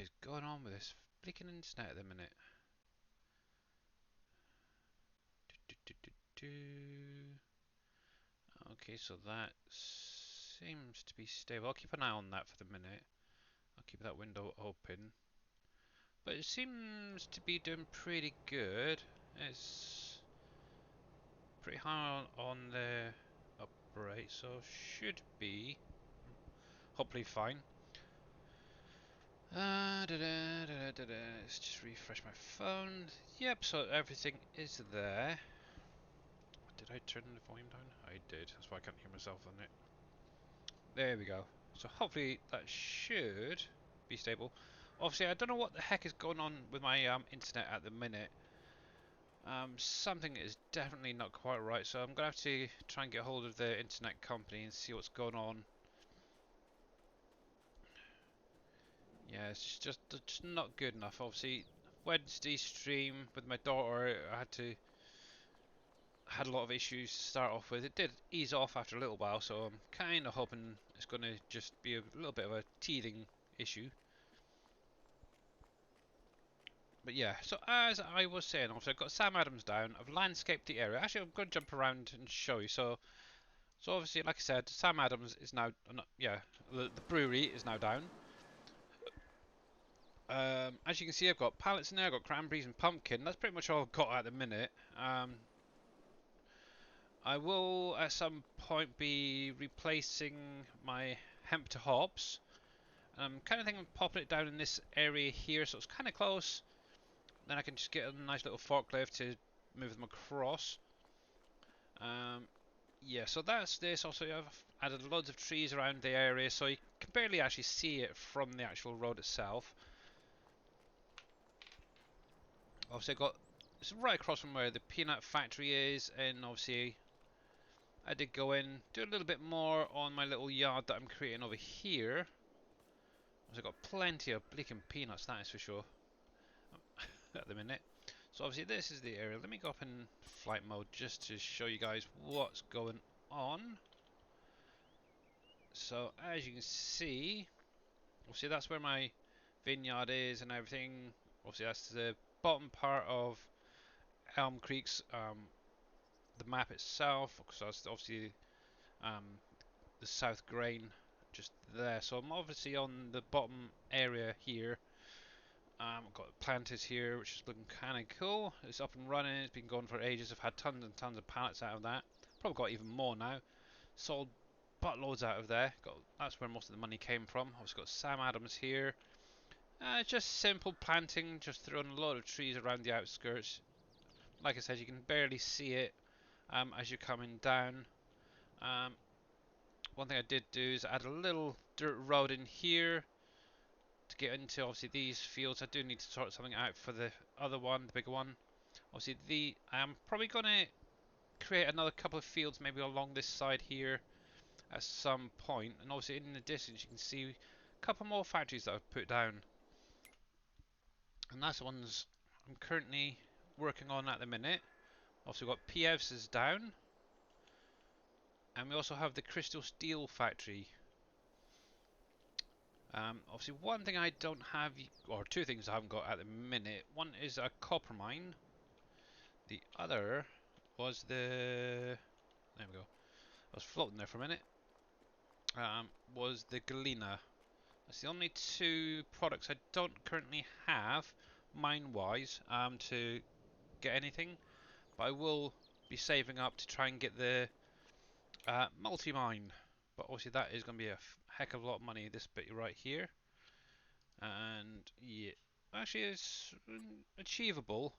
is going on with this freaking internet at the minute? Okay, so that seems to be stable. I'll keep an eye on that for the minute. I'll keep that window open. But it seems to be doing pretty good. It's pretty high on the upright, so should be hopefully fine. Let's just refresh my phone. Yep, so everything is there. Did I turn the volume down? I did, that's why I can't hear myself on it. There we go. So hopefully that should be stable. Obviously, I don't know what the heck is going on with my internet at the minute. Something is definitely not quite right, so I'm going to have to try and get hold of the internet company and see what's going on. Yeah, it's just not good enough. Obviously, Wednesday stream with my daughter, had a lot of issues to start off with. It did ease off after a little while, so I'm kind of hoping it's going to just be a little bit of a teething issue. But yeah, so as I was saying, obviously I've got Sam Adams down. I've landscaped the area. Actually, I'm going to jump around and show you. So obviously, like I said, Sam Adams is now, yeah, the brewery is now down. As you can see, I've got pallets in there. I've got cranberries and pumpkin. That's pretty much all I've got at the minute. I will at some point be replacing my hemp to hops. I'm kind of thinking of popping it down in this area here, so it's kind of close. Then I can just get a nice little forklift to move them across. Yeah, so that's this. Also, I've added loads of trees around the area, so you can barely actually see it from the actual road itself. Obviously, I got it's right across from where the peanut factory is, and obviously, I did go in, do a little bit more on my little yard that I'm creating over here. I've got plenty of bleaking peanuts, that is for sure, at the minute. So obviously this is the area. Let me go up in flight mode just to show you guys what's going on. So as you can see, obviously that's where my vineyard is and everything. Obviously that's the bottom part of WolfCreek's the map itself. So that's obviously um, the south grain just there. So I'm obviously on the bottom area here. I've got planters here, which is looking kind of cool. It's up and running. It's been going for ages. I've had tons and tons of pallets out of that. Probably got even more now. Sold buttloads out of there. That's where most of the money came from. I've got Sam Adams here. Just simple planting, just throwing a lot of trees around the outskirts. Like I said, you can barely see it as you're coming down. Um, one thing I did do is add a little dirt road in here to get into obviously these fields. I do need to sort something out for the other one, the bigger one. Obviously, I'm probably going to create another couple of fields maybe along this side here at some point. And obviously, in the distance, you can see a couple more factories that I've put down. And that's the ones I'm currently working on at the minute. Obviously, we've got PF's is down. And we also have the Crystal Steel factory. Obviously, one thing I don't have, or two things I haven't got at the minute. One is a copper mine. The other was the... There we go. I was floating there for a minute. Was the galena. That's the only two products I don't currently have, mine-wise, to get anything. But I will be saving up to try and get the multi-mine. But obviously that is going to be a heck of a lot of money, this bit right here. And yeah, actually it's achievable.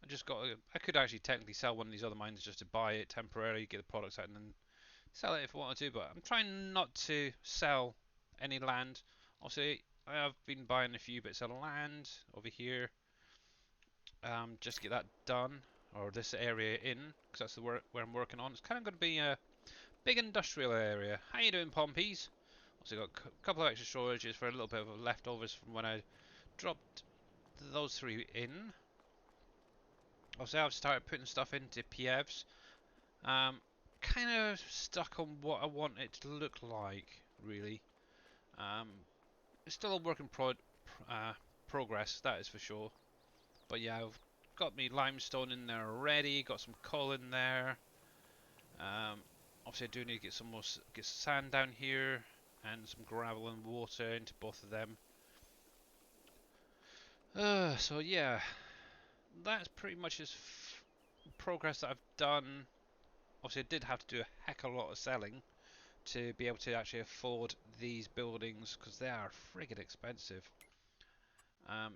I could actually technically sell one of these other mines just to buy it temporarily, get the products out and then sell it if I wanted to, but I'm trying not to sell any land. Obviously, I have been buying a few bits of land over here, just to get that done, or this area in, because that's the where I'm working on. It's kind of going to be a big industrial area. How you doing, Pompeys? Also got a couple of extra storages for a little bit of leftovers from when I dropped those three in. Obviously, I've started putting stuff into PFs. Kind of stuck on what I want it to look like, really. It's still a work in progress, that is for sure. But yeah, I've got me limestone in there already. Got some coal in there. Um, Obviously, I do need to get some more get sand down here and some gravel and water into both of them. So yeah, that's pretty much as progress that I've done. Obviously, I did have to do a heck of a lot of selling to be able to actually afford these buildings because they are friggin' expensive.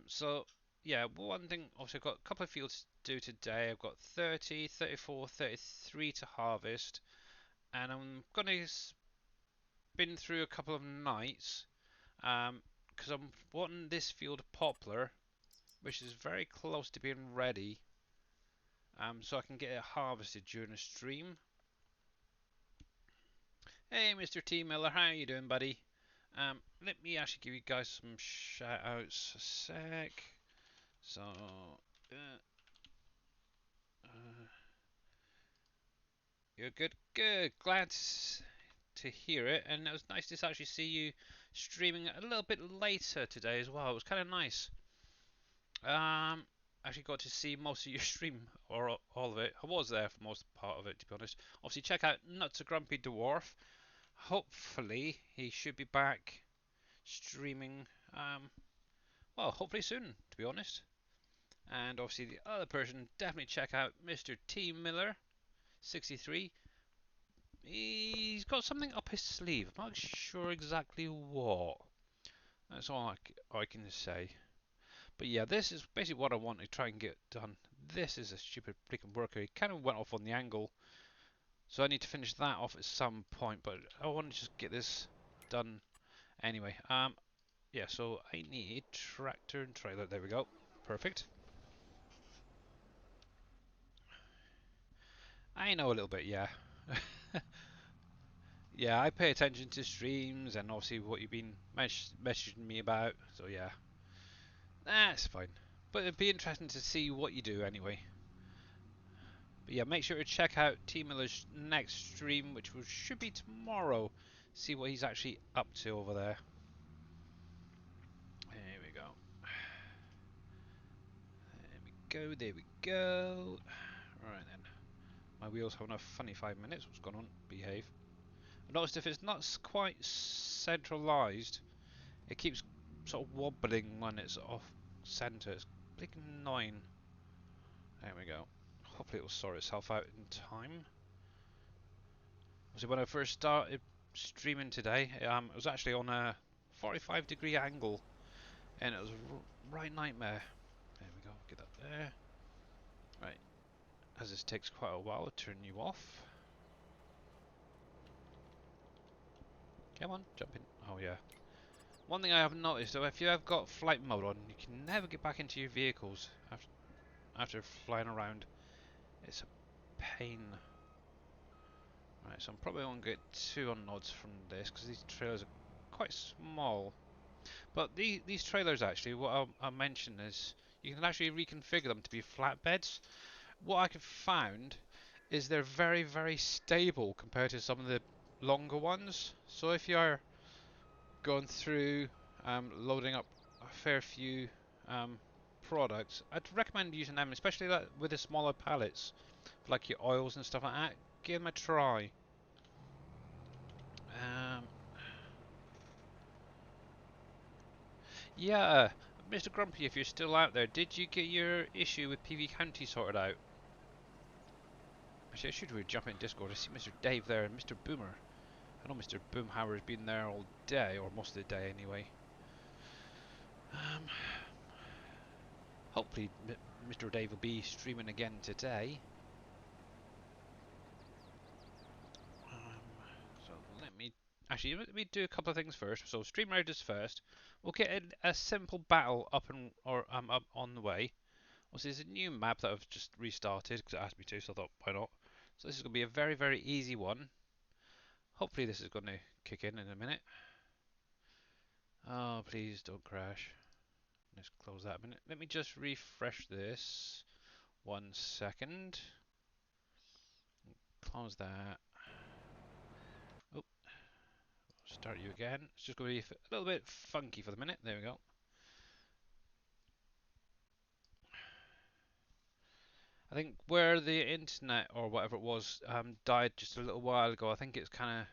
So yeah, one thing, obviously I've got a couple of fields to do today. I've got 30, 34, 33 to harvest, and I'm going to spin through a couple of nights because I'm wanting this field of poplar, which is very close to being ready, so I can get it harvested during the stream. Hey, Mr. T Miller, how you doing, buddy? Let me actually give you guys some shout outs a sec. So, uh, uh, you're good, good. Glad to hear it, and it was nice to actually see you streaming a little bit later today as well. It was kind of nice. Um, Actually got to see most of your stream, or all of it. I was there for most part of it, to be honest. Obviously, check out Nuts a Grumpy Dwarf. Hopefully, he should be back streaming. Well, hopefully soon, to be honest. And obviously, the other person, definitely check out Mr. T Miller 63. He's got something up his sleeve. I'm not sure exactly what. That's all I can say. But yeah, this is basically what I want to try and get done. This is a stupid freaking worker. He kind of went off on the angle, so I need to finish that off at some point. But I want to just get this done anyway. Yeah. So I need tractor and trailer. There we go. Perfect. I know a little bit. Yeah. Yeah, I pay attention to streams and obviously what you've been messaging me about. So yeah, that's fine. But it'd be interesting to see what you do anyway. But yeah, make sure to check out T Miller's next stream, which should be tomorrow. See what he's actually up to over there. There we go. There we go. There we go. Right then. My wheel's having a funny 5 minutes. What's going on? Behave. I noticed if it's not quite centralised, it keeps sort of wobbling when it's off centre. It's big 9. There we go. Hopefully it will sort itself out in time. So when I first started streaming today, it was actually on a 45-degree angle, and it was a right nightmare. There we go. Get that there. Right. As this takes quite a while to turn you off. Come on, jump in. Oh yeah. One thing I have noticed, though, if you have got flight mode on, you can never get back into your vehicles after flying around. It's a pain. Right, so I'm probably going to get 2 on nods from this because these trailers are quite small. But these trailers actually, what I'll mention is you can actually reconfigure them to be flatbeds. What I have found is they're very, very stable compared to some of the longer ones. So if you're going through loading up a fair few products, I'd recommend using them, especially like with the smaller pallets, for like your oils and stuff like that. Give them a try. Um, yeah, Mr. Grumpy, if you're still out there, did you get your issue with PV County sorted out? Actually, I should really jump in Discord. I see Mr. Dave there and Mr. Boomer. I know Mr. Boomhauer has been there all day, or most of the day anyway. Um, Hopefully Mr. Dave will be streaming again today. So let me do a couple of things first. So stream routers first. We'll get a simple battle up on the way. Also, there's a new map that I've just restarted because it asked me to, so I thought why not. So this is going to be a very, very easy one. Hopefully this is going to kick in a minute. Oh, please don't crash. Let's close that a minute. Let me just refresh this. 1 second. Close that. Oh, start you again. It's just going to be a little bit funky for the minute. There we go. think where the internet or whatever it was died just a little while ago, I think it's kind of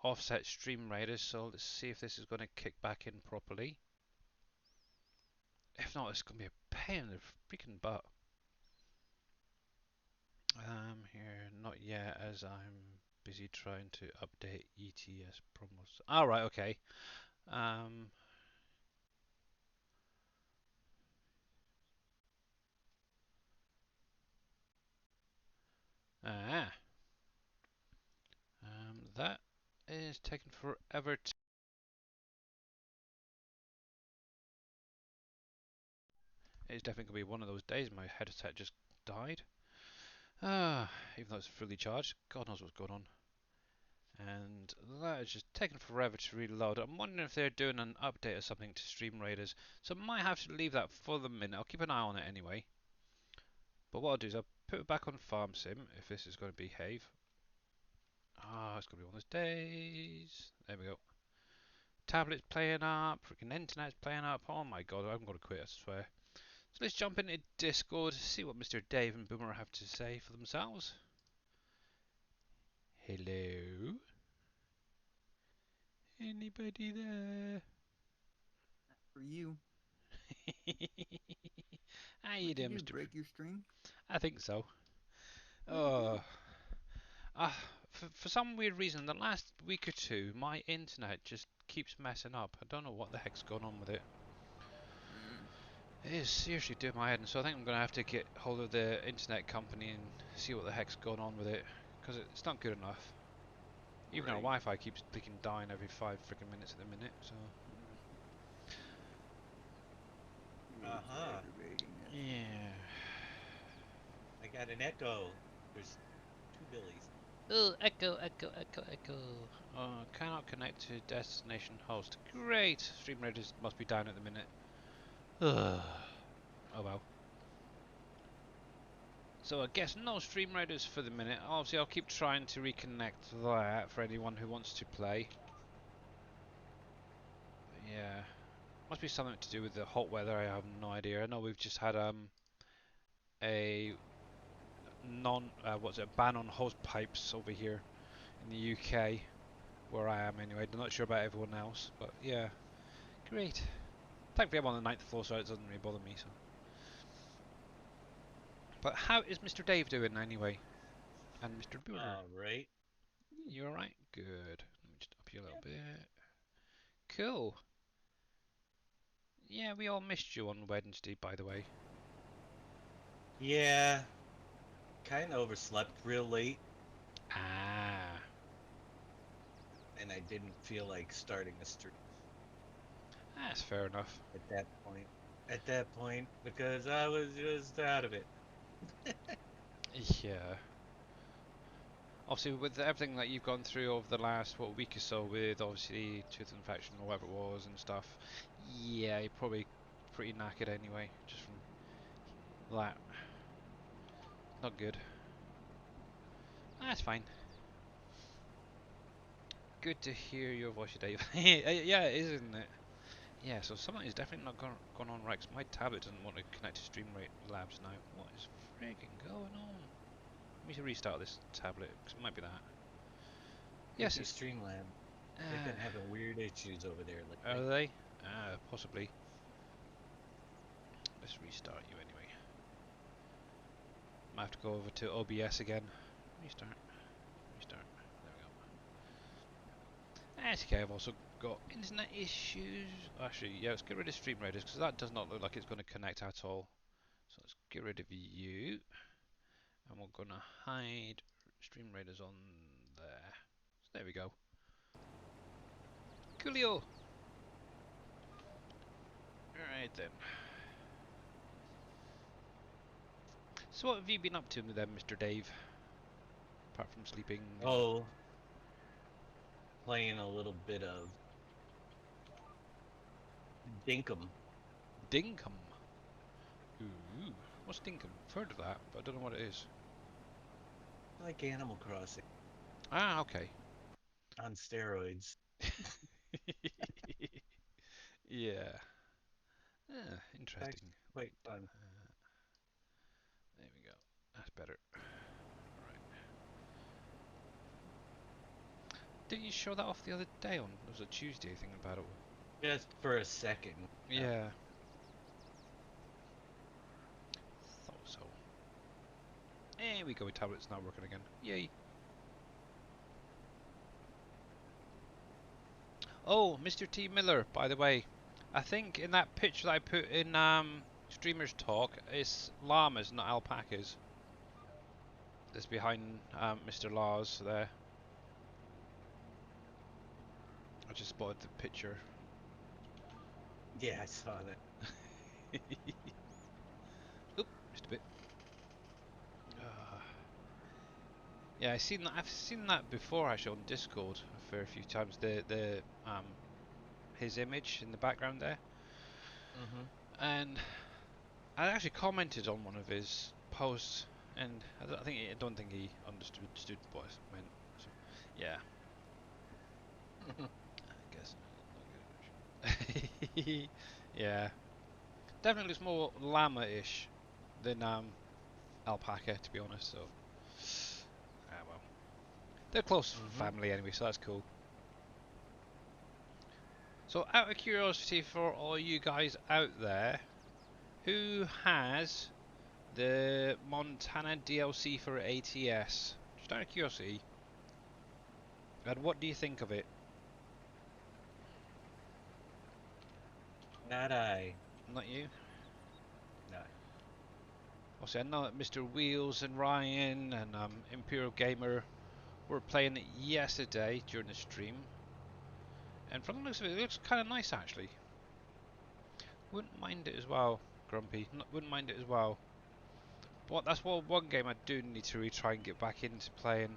offset stream raiders. So let's see if this is going to kick back in properly. If not, it's going to be a pain in the freaking butt. Here, not yet, as I'm busy trying to update ETS promos. All right, okay. Um, ah, that is taking forever. It's definitely gonna be one of those days. My headset just died. Ah, even though it's fully charged, God knows what's going on. And that is just taking forever to reload. I'm wondering if they're doing an update or something to Stream Raiders, so I might have to leave that for the minute. I'll keep an eye on it anyway. But what I'll do is I'll put it back on Farm Sim if this is going to behave. Ah, it's gonna be one of those days. There we go. Tablet's playing up, freaking internet's playing up. Oh my god, I'm gonna quit, I swear. So let's jump into Discord, see what Mr. Dave and Boomer have to say for themselves. Hello? Anybody there? For you. How you What'd you doing, do? Mr. Break your string? I think so. What did you Oh, for some weird reason, the last week or two, my internet just keeps messing up. I don't know what the heck's going on with it. do? Mm, It is seriously doing my head in, so I think I'm going to have to get hold of the internet company and see what the heck's going on with it, because it's not good enough. Even our right. Wi-Fi keeps freaking dying every 5 freaking minutes at the minute, so... Mm, it's Uh-huh. aggravating, isn't it? Yeah... I got an echo. There's two Billies. Oh, echo, echo, echo, echo. Cannot connect to destination host. Great! Stream Raiders must be down at the minute. Ugh. Oh well. So I guess no Stream Raiders for the minute. Obviously I'll keep trying to reconnect that for anyone who wants to play. Yeah. Must be something to do with the hot weather, I have no idea. I know we've just had a what's it, ban on hose pipes over here in the UK, where I am anyway. I'm not sure about everyone else, but yeah. Great. Thankfully I'm on the ninth floor, so it doesn't really bother me. So, but how is Mr. Dave doing anyway? And Mr. Boomer? All right. You alright? Good. Let me just up you a little Yep. bit. Cool. Yeah, we all missed you on Wednesday, by the way. Yeah, kind of overslept real late, Ah, and I didn't feel like starting a stream that's fair enough. at that point. At that point, because I was just out of it. Yeah. Obviously, with everything that you've gone through over the last week or so, with obviously tooth infection or whatever it was and stuff, yeah, you're probably pretty knackered anyway, just from that. Not good. That's fine. Good to hear your voice, Dave. Yeah, it is, isn't it? Yeah, so something is definitely not gone on right, 'cause my tablet doesn't want to connect to Stream Labs now. What is freaking going on? Let me restart this tablet, 'cause it might be that. Could Yes, be it's... Streamlab. They've been having weird issues over there Are lately. they? Possibly. Let's restart you anyway. Might have to go over to OBS again. Restart. Restart. There we go. That's okay, I've also got internet issues. Actually, yeah, let's get rid of Stream Raiders, because that does not look like it's going to connect at all. So let's get rid of you. And we're going to hide Stream Raiders on there. So there we go. Coolio! Alright then. So what have you been up to then, Mr. Dave? Apart from sleeping and Oh, playing a little bit of Dinkum, Dinkum. Ooh, what's Dinkum? I've heard of that, but I don't know what it is. like Animal Crossing Ah, okay. on steroids. Yeah. It's Interesting. actually quite fun. There we go. That's better. Right. Didn't you show that off the other day on? It was a Tuesday thing about it. Just for a second. Yeah. Thought so. There we go. Tablet's not working again. Yay. Oh, Mr. T. Miller, by the way. I think in that picture that I put in Streamers Talk, it's llamas, not alpacas. That's behind Mr. Laws there. I just spotted the picture. Yeah, I saw that. Oop, just a bit. Uh, yeah, I've seen that before actually on Discord a fair few times. The his image in the background there, Mm-hmm. and I actually commented on one of his posts, and I don't think he understood what I meant. So, yeah, I guess not good. Yeah, definitely looks more llama-ish than alpaca, to be honest. So, well, they're close Mm-hmm. family anyway, so that's cool. So, out of curiosity for all you guys out there, who has the Montana DLC for ATS? Just out of curiosity. And what do you think of it? Not I. Not you? Not. Obviously, I know that Mr. Wheels and Ryan and Imperial Gamer were playing it yesterday during the stream. And from the looks of it, it looks kind of nice actually. Wouldn't mind it as well, Grumpy. Wouldn't mind it as well. But that's one game I do need to retry and get back into playing.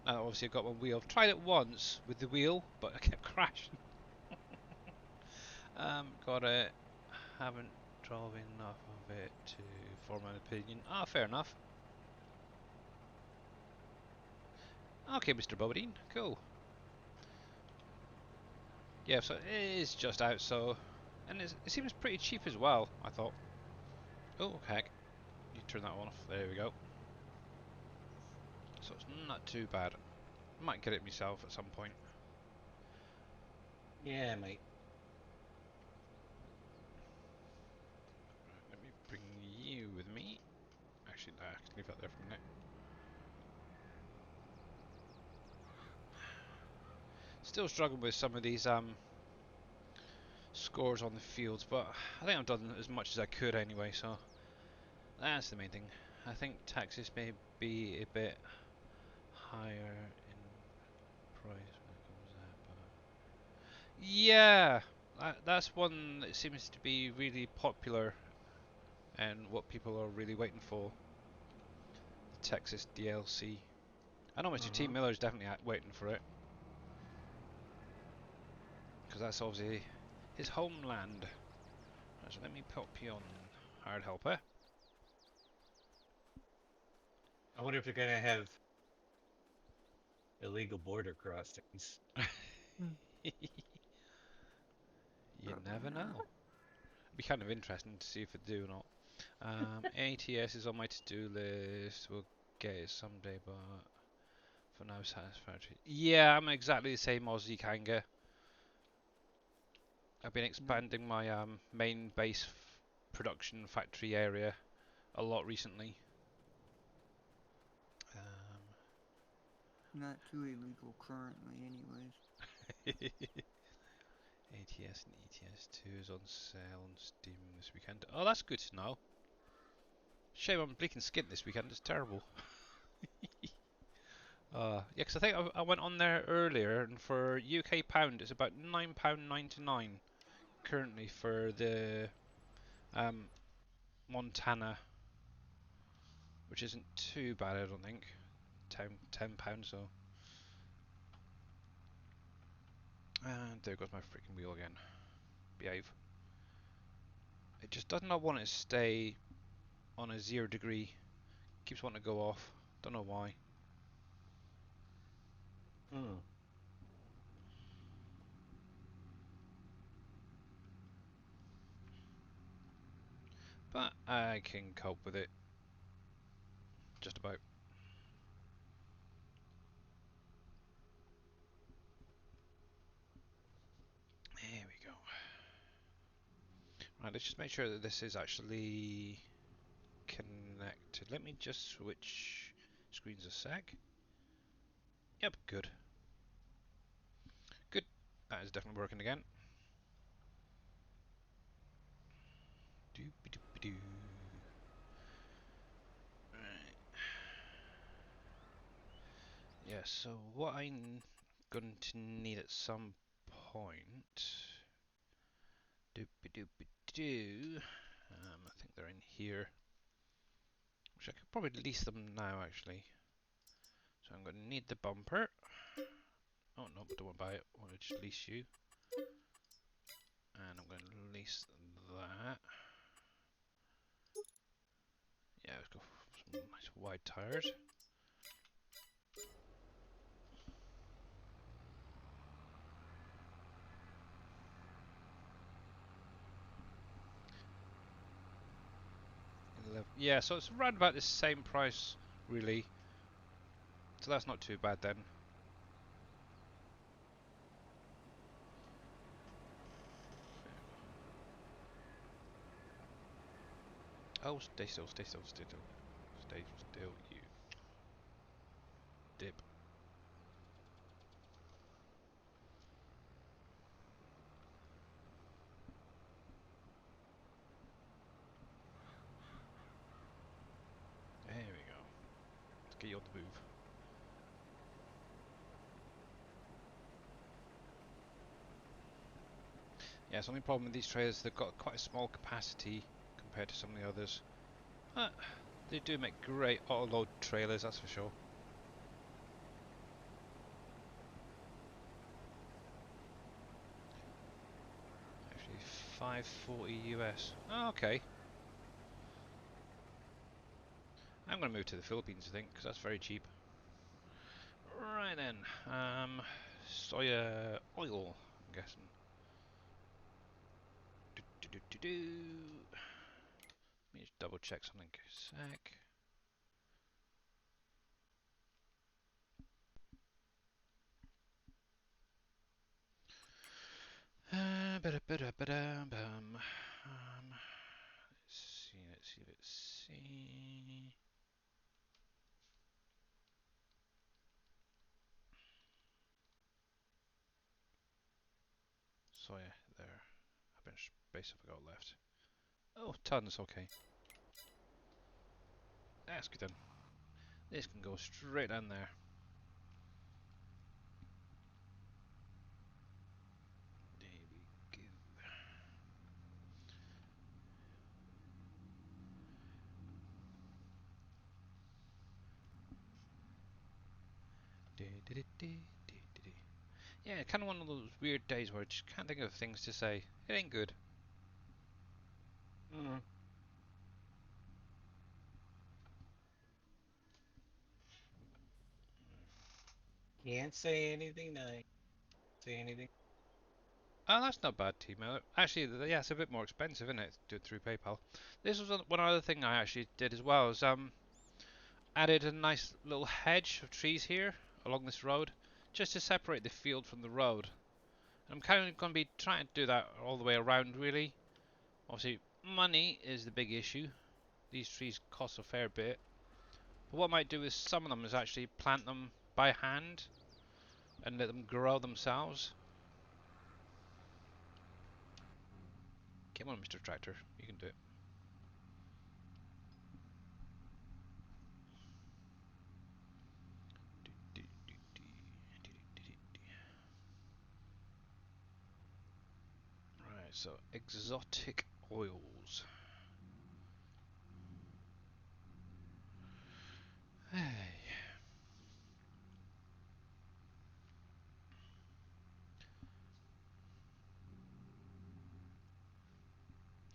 Now, obviously, I've got my wheel. I've tried it once with the wheel, but I kept crashing. Got it. Haven't drove enough of it to form an opinion. Ah, fair enough. Okay, Mr. Bobadine. Cool. Yeah, so it is just out, so... And it seems pretty cheap as well, I thought. Oh, heck. You turn that one off. There we go. So it's not too bad. Might get it myself at some point. Yeah, mate. Right, let me bring you with me. Actually, no, I can leave that there for a minute. Still struggling with some of these scores on the fields, but I think I've done as much as I could anyway, so that's the main thing. I think taxes may be a bit higher in price when it comes out, but yeah, that's one that seems to be really popular and what people are really waiting for. The Texas DLC. I know Mr. T. Mm-hmm. Miller's definitely waiting for it because that's obviously his homeland. Right, so let me pop you on hard helper. I wonder if they're gonna have illegal border crossings. You Probably never know. not. It'd be kind of interesting to see if it do or not. ATS is on my to-do list. We'll get it someday, but for now, satisfactory. Yeah, I'm exactly the same Aussie Kanga. I've been Not expanding my main base production factory area a lot recently. not too illegal currently, anyways. ATS and ETS2 is on sale on Steam this weekend. Oh, that's good to know. Shame I'm bleaking skint this weekend. It's terrible. Yeah, 'cause I think I went on there earlier, and for UK pound, it's about £9.99 currently for the um, Montana, which isn't too bad, I don't think. £10, so. And there goes my freaking wheel again. Behave. It just does not want to stay on a 0 degree. Keeps wanting to go off. Don't know why. Hmm. But I can cope with it. Just about. There we go. Right, let's just make sure that this is actually connected. Let me just switch screens a sec. Yep, good. Good. That is definitely working again. Doop-a-doop-a-doo. Right. Yeah, so what I'm going to need at some point. Doop-a-doop-a-doo. I think they're in here. Which I could probably lease them now, actually. So I'm going to need the bumper. Oh, no, I don't want to buy it. I want to just lease you. And I'm going to lease that. Yeah, let's go for some nice wide tires. Yeah, so it's around about the same price, really. So that's not too bad then. Oh, stay still, stay still, stay still. Stay still, you dip. There we go. Let's get you on the move. Yeah, it's the only problem with these trailers, they've got quite a small capacity compared to some of the others. But they do make great auto-load trailers, that's for sure. Actually, 540 US. Oh, okay. I'm going to move to the Philippines, I think, because that's very cheap. Right then, soya oil, I'm guessing. Do, do, do, do, do. Let me just double check something a sec. Ba-da-ba-da-ba-dum-bum. Let's see, let's see. Soya, there. How much space have I got left? Oh, tons, okay. That's good then. This can go straight down there. There we go. Yeah, kind of one of those weird days where I just can't think of things to say. It ain't good. Mm. Can't say anything nice. Say anything. Oh, that's not bad, T-Mail. Actually, yeah, it's a bit more expensive, isn't it? Do it through PayPal. This was one other thing I actually did as well. Is added a nice little hedge of trees here along this road, just to separate the field from the road. And I'm kind of going to be trying to do that all the way around, really. Obviously, money is the big issue. These trees cost a fair bit. But what I might do is some of them is actually plant them by hand and let them grow themselves. Come on, Mr. Tractor, you can do it. Right, so exotic oils. Hey.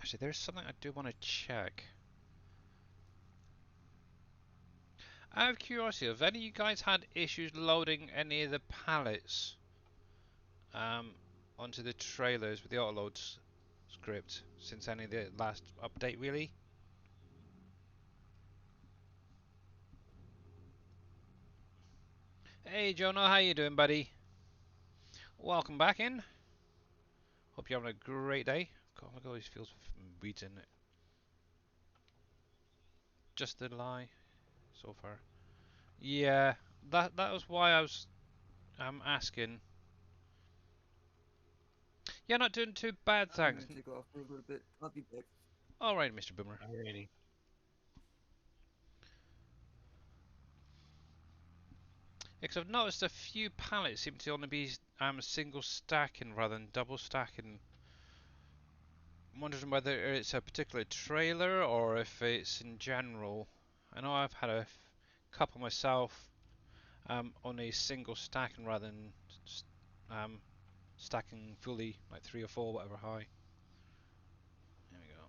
Actually, there's something I do want to check. Out of curiosity, have any of you guys had issues loading any of the pallets um, onto the trailers with the autoload script since any of the last update, really? Hey Jonah, how you doing, buddy? Welcome back in. Hope you're having a great day. God, look at all these fields with weeds in it. Just a lie so far. Yeah, that was why I was asking. Yeah, not doing too bad, I'm thanks. gonna take off for a little bit. I'll be back. All right, Mr. Boomer. Alrighty. Because I've noticed a few pallets seem to only be single stacking rather than double stacking. I'm wondering whether it's a particular trailer or if it's in general. I know I've had a couple myself on a single stacking rather than um, stacking fully, like 3 or 4, whatever high. There we go.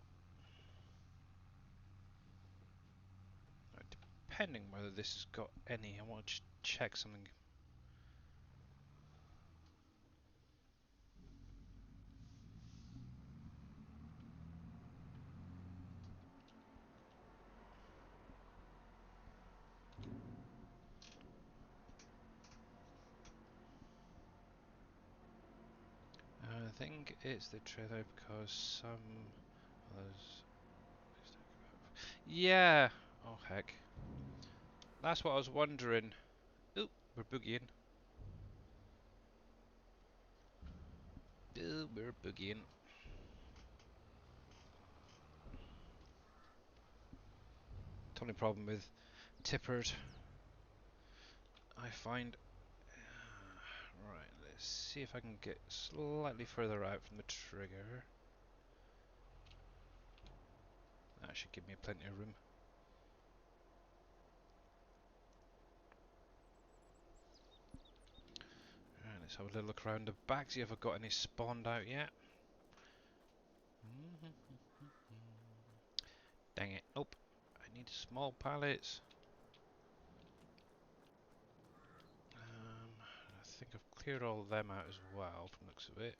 Right, depending whether this has got any, I want to check something. I think it's the trailer because some others. Yeah. Oh heck. That's what I was wondering. Oop, we're boogieing. We're boogieing. The only problem with tippers, I find. Right, let's see if I can get slightly further out from the trigger. That should give me plenty of room. Right, let's have a little look around the back, see if I've got any spawned out yet. Dang it. Nope. I need small pallets. I think I've cleared all of them out as well, from the looks of it.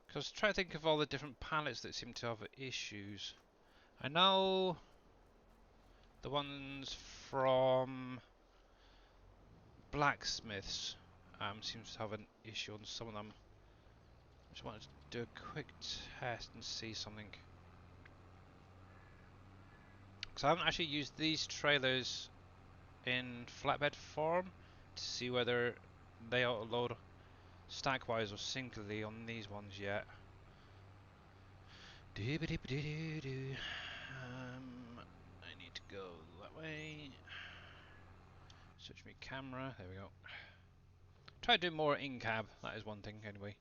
Because try to think of all the different pallets that seem to have issues. I know the ones from blacksmiths seems to have an issue on some of them. I just wanted to do a quick test and see something. Because I haven't actually used these trailers in flatbed form to see whether they auto-load stack-wise or singly on these ones yet. I need to go that way. Switch me camera. There we go. Try to do more in cab. That is one thing, anyway.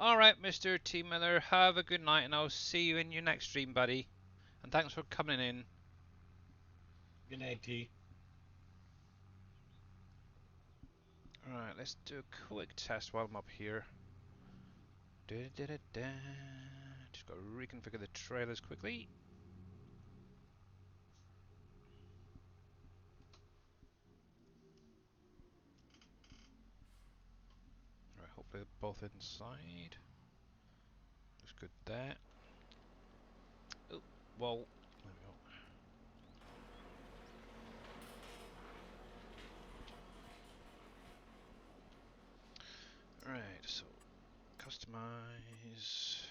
Alright, Mr. T Miller. Have a good night, and I'll see you in your next stream, buddy. And thanks for coming in. Good night, T. Alright, let's do a quick test while I'm up here. Just got to reconfigure the trailers quickly. Alright, hopefully they're both inside. Looks good there. Oh, wall. There we go. Right, so customize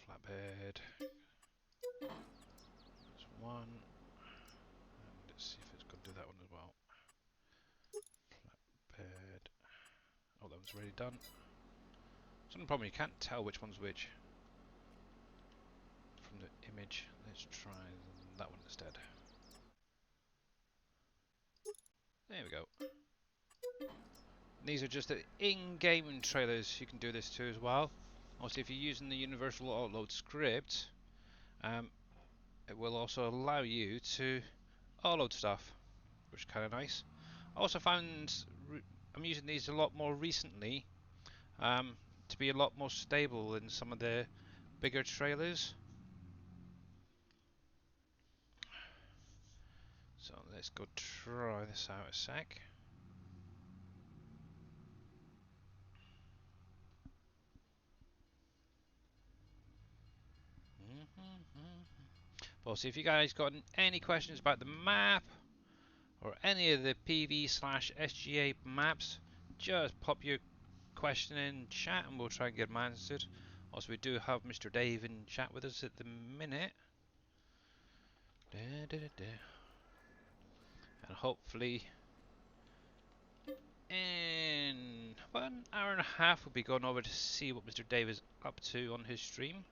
flatbed. That's one. And let's see if it's going to do that one as well. Flatbed. Oh, that one's already done. Some problem you can't tell which one's which from the image. Let's try that one instead. There we go. These are just the in-game trailers. You can do this too as well. Also, if you're using the universal autoload script, it will also allow you to autoload stuff, which is kind of nice. I also found I'm using these a lot more recently to be a lot more stable than some of the bigger trailers. So let's go try this out a sec. Well, see if you guys got any questions about the map or any of the PV/SGA maps, just pop your question in chat and we'll try and get them answered. Also, we do have Mr. Dave in chat with us at the minute. And hopefully in about an hour and a half we'll be going over to see what Mr. Dave is up to on his stream.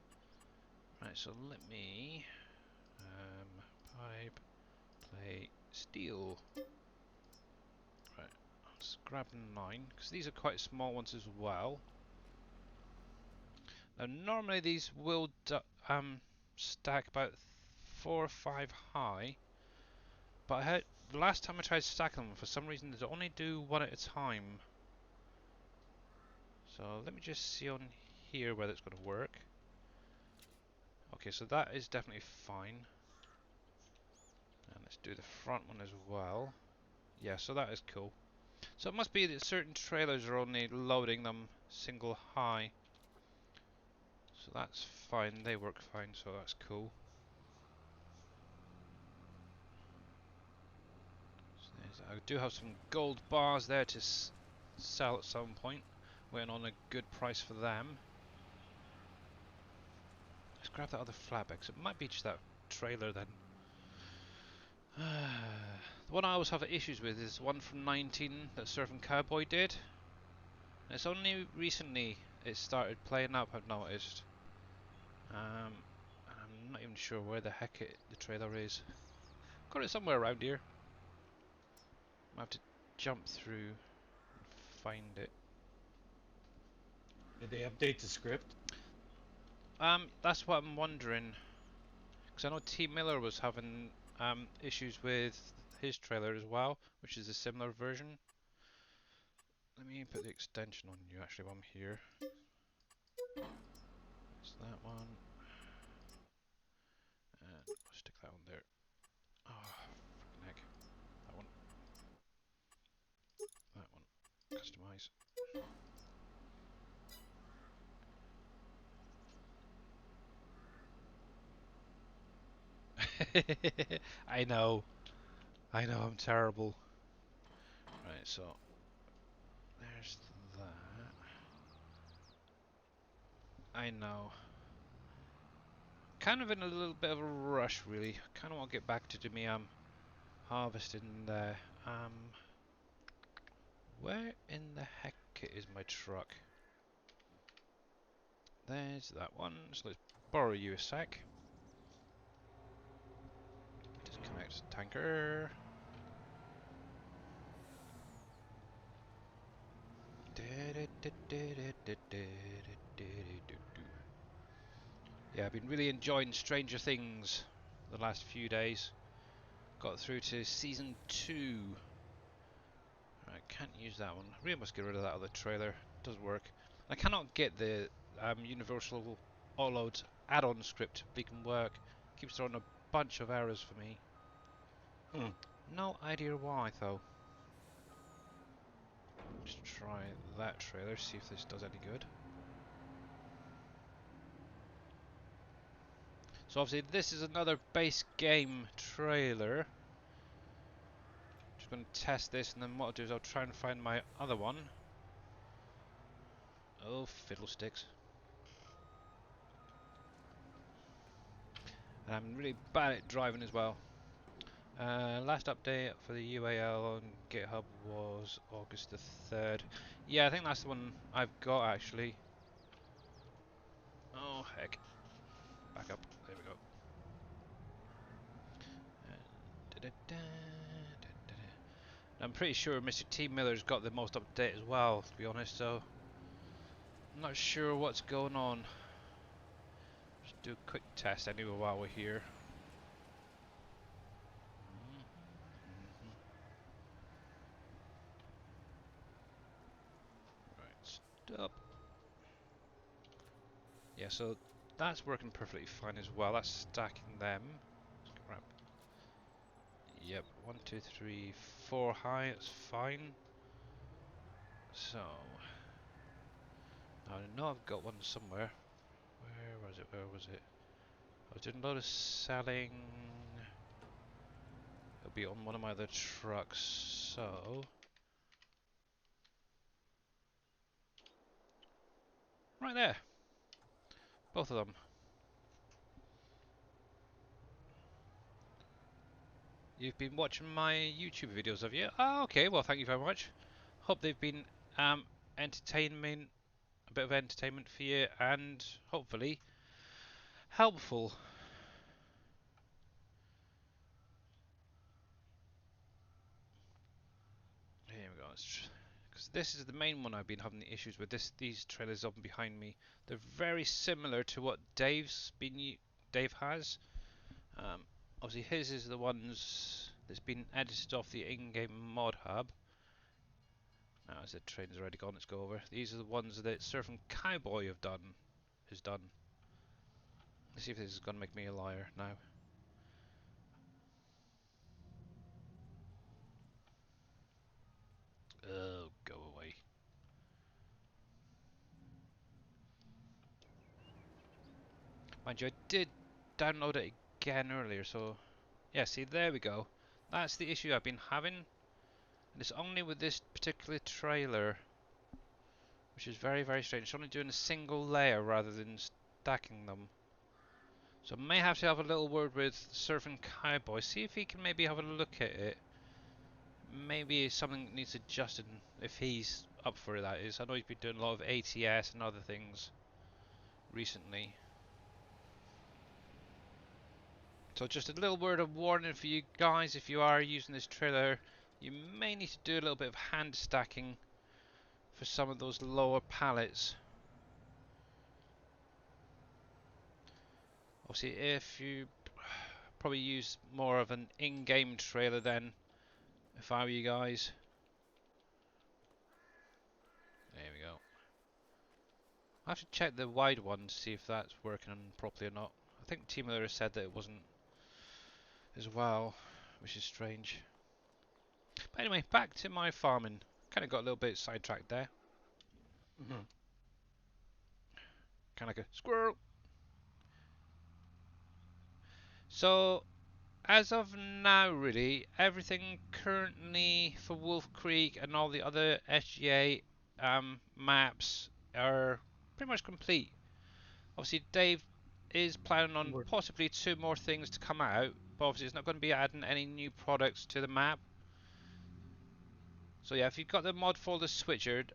Right, so let me pipe, play, steel. Right, let's grab 9 because these are quite small ones as well. Now normally these will stack about 4 or 5 high, but I heard the last time I tried stacking them, for some reason they only do one at a time. So let me just see on here whether it's going to work. Okay, so that is definitely fine. And let's do the front one as well. Yeah, so that is cool. So it must be that certain trailers are only loading them single high. So that's fine, they work fine, so that's cool. So I do have some gold bars there to sell at some point. Waiting on a good price for them. Let's grab that other flatbed, 'cause it might be just that trailer then. The one I always have issues with is one from 19 that Surfing Cowboy did. And it's only recently it started playing up, I've noticed. I'm not even sure where the heck the trailer is. Got it somewhere around here. I have to jump through and find it. Did they update the script? That's what I'm wondering. Because I know T Miller was having issues with his trailer as well, which is a similar version. Let me put the extension on you actually while I'm here. It's that one. And I'll stick that one there. Oh, freaking heck. That one. That one. Customize. I know. I know, I'm terrible. Right, so there's that. I know. Kind of in a little bit of a rush, really. Kind of want to get back to do me harvesting there. Where in the heck is my truck? There's that one. So let's borrow you a sec. Disconnect tanker. Yeah, I've been really enjoying Stranger Things the last few days. Got through to season 2. I can't use that one. I really must get rid of that other trailer. It doesn't work. I cannot get the Universal Autoload add-on script to can work. Keeps throwing a bunch of errors for me. No idea why though. Just try that trailer, see if this does any good. So obviously this is another base game trailer. Just going to test this, and then what I'll do is I'll try and find my other one. Oh, fiddlesticks. And I'm really bad at driving as well. Last update for the UAL on GitHub was August the 3rd. Yeah, I think that's the one I've got actually. Oh heck. Back up. There we go. I'm pretty sure Mr. T Miller's got the most up to date as well, to be honest, so I'm not sure what's going on. Just do a quick test anyway while we're here. Right, stop. Yeah, so that's working perfectly fine as well. That's stacking them. Crap. Yep, 1, 2, 3, 4 high, it's fine. So, I know I've got one somewhere. Where was it? Where was it? I was doing a lot of selling. It'll be on one of my other trucks, so right there, both of them. You've been watching my YouTube videos, have you? Oh, okay. Well, thank you very much. Hope they've been entertainment, a bit of entertainment for you, and hopefully helpful. Here we go. Because this is the main one I've been having the issues with. These trailers up and behind me, they're very similar to what Dave has. Obviously, his is the ones that's been edited off the in-game mod hub. Now, as the train's already gone, let's go over. These are the ones that Surfing Cowboy has done. Let's see if this is going to make me a liar now. Oh, go away. Mind you, I did download it again earlier, so yeah, see, there we go. That's the issue I've been having, and it's only with this particular trailer, which is very, very strange. It's only doing a single layer rather than stacking them. So I may have to have a little word with Surfing Cowboy, see if he can maybe have a look at it. Maybe something needs adjusting, if he's up for it, that is. I know he's been doing a lot of ATS and other things recently. So just a little word of warning for you guys, if you are using this trailer, you may need to do a little bit of hand stacking for some of those lower pallets. Obviously, if you probably use more of an in-game trailer then, if I were you guys. There we go. I have to check the wide one to see if that's working properly or not. I think Team Leader said that it wasn't as well, which is strange. But anyway, back to my farming. Kind of got a little bit sidetracked there. Kind of like a squirrel. So, as of now, really, everything currently for WolfCreek and all the other SGA maps are pretty much complete. Obviously, Dave is planning on possibly 2 more things to come out, but obviously it's not going to be adding any new products to the map. So yeah, if you've got the mod folder switchered,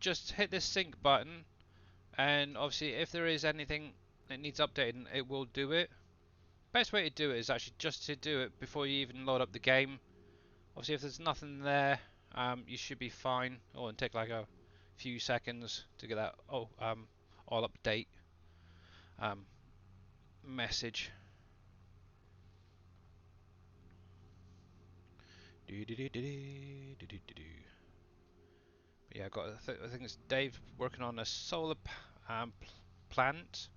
just hit the sync button, and obviously if there is anything that needs updating, it will do it. Best way to do it is actually just to do it before you even load up the game. Obviously if there's nothing there, you should be fine. Oh, and take like a few seconds to get that all update message. Yeah, I think it's Dave working on a solar plant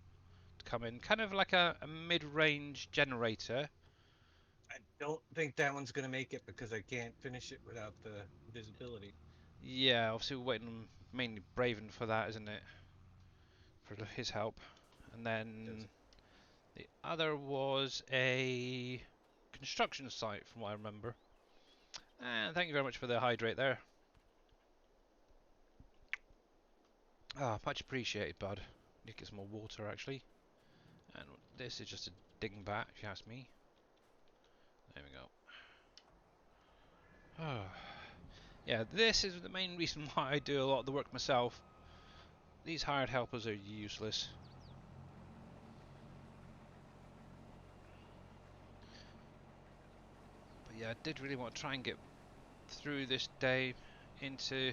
to come in, kind of like a mid-range generator. I don't think that one's gonna make it because I can't finish it without the visibility. Yeah, obviously we're waiting mainly Braven for that, isn't it? For his help. And then the other was a construction site, from what I remember. And thank you very much for the hydrate there. Ah, much appreciated, bud. Need to get some more water, actually. And this is just a dingbat, if you ask me. There we go. Oh. Yeah, this is the main reason why I do a lot of the work myself. These hired helpers are useless. But yeah, I did really want to try and get through this day into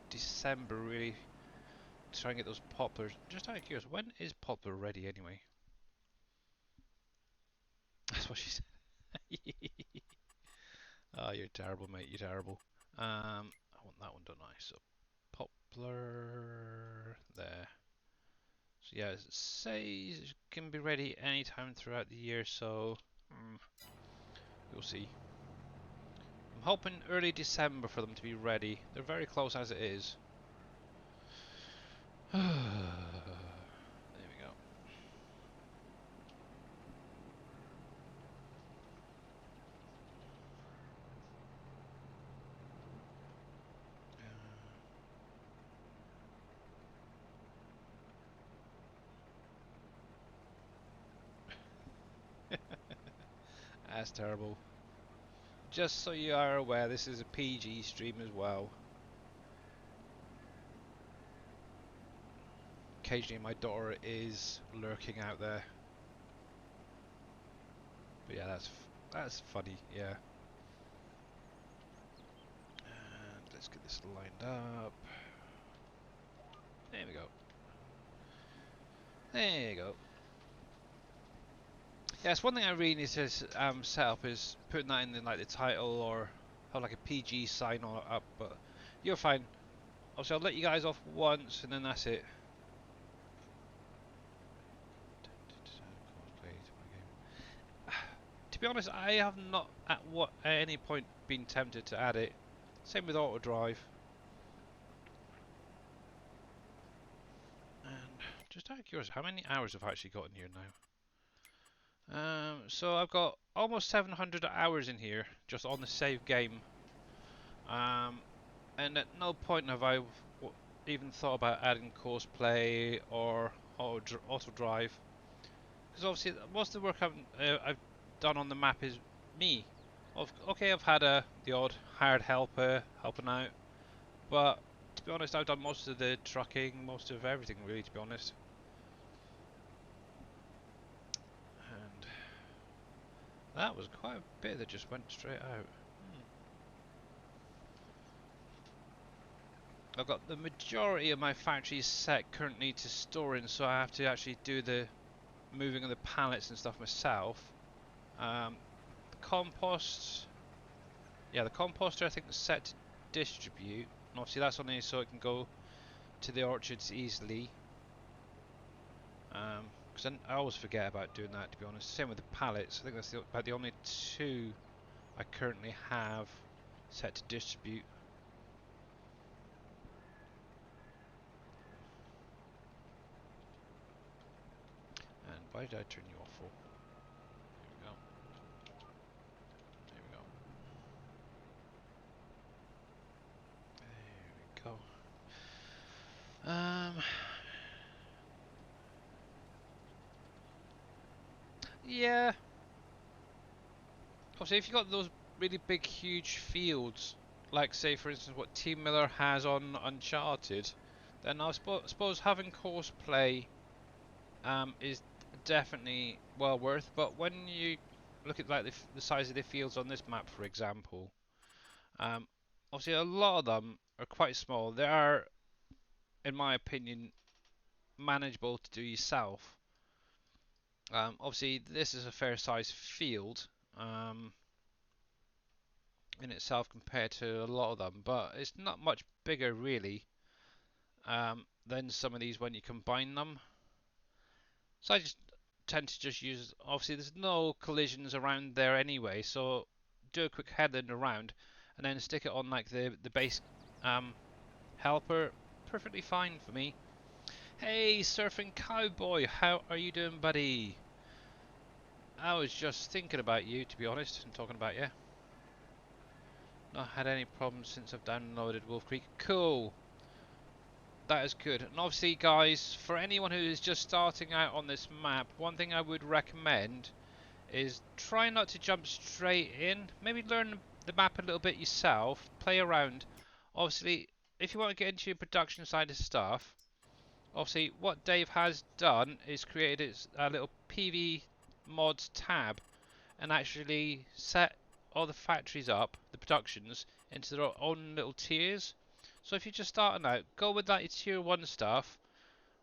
December, really. To try and get those poplars. Just out of curiosity, when is poplar ready anyway? That's what she said. Oh, you're terrible, mate. You're terrible. I want that one, don't I? So, poplar there. So yeah, it says it can be ready anytime throughout the year, so we'll see. I'm hoping early December for them to be ready. They're very close as it is. There we go. That's terrible. Just so you are aware, this is a PG stream as well. Occasionally my daughter is lurking out there. But yeah, that's funny, yeah. And let's get this lined up. There we go. There you go. Yeah, it's one thing I really need to set up is putting that in the, like the title or have like a PG sign on up. But you're fine. Obviously, I'll let you guys off once and then that's it. To be honest, I have not at any point been tempted to add it. Same with auto drive. And just out of curiosity, how many hours have I actually got in here now? So I've got almost 700 hours in here just on the save game. And at no point have I even thought about adding course play or auto drive, because obviously most of the work I've done on the map is me. Okay, I've had the odd hired helper helping out, but to be honest, I've done most of the trucking, most of everything really, to be honest. And that was quite a bit that just went straight out. I've got the majority of my factories set currently to storing, so I have to actually do the moving of the pallets and stuff myself. The compost, yeah, the composter I think is set to distribute, and obviously that's only so it can go to the orchards easily. Because I always forget about doing that, to be honest. Same with the pallets. I think that's about the only two I currently have set to distribute. And why did I turn you off for? There we go. There we go. Yeah. Obviously, if you got those really big, huge fields, like say for instance what Team Miller has on Uncharted, then I suppose having course play is definitely well worth. But when you look at like the size of the fields on this map, for example, obviously a lot of them are quite small. They are, in my opinion, manageable to do yourself. Obviously, this is a fair sized field in itself compared to a lot of them, but it's not much bigger really than some of these when you combine them. So I just tend to just use, obviously there's no collisions around there anyway, so do a quick headland around and then stick it on like the base helper. Perfectly fine for me. Hey, Surfing Cowboy, how are you doing, buddy? I was just thinking about you, to be honest, and talking about you. Not had any problems since I've downloaded WolfCreek. Cool. That is good. And obviously, guys, for anyone who is just starting out on this map, one thing I would recommend is try not to jump straight in. Maybe learn the map a little bit yourself, play around. Obviously, if you want to get into your production side of stuff, obviously what Dave has done is created a little PV mods tab and actually set all the factories up, the productions, into their own little tiers. So if you're just starting out, go with that your tier 1 stuff.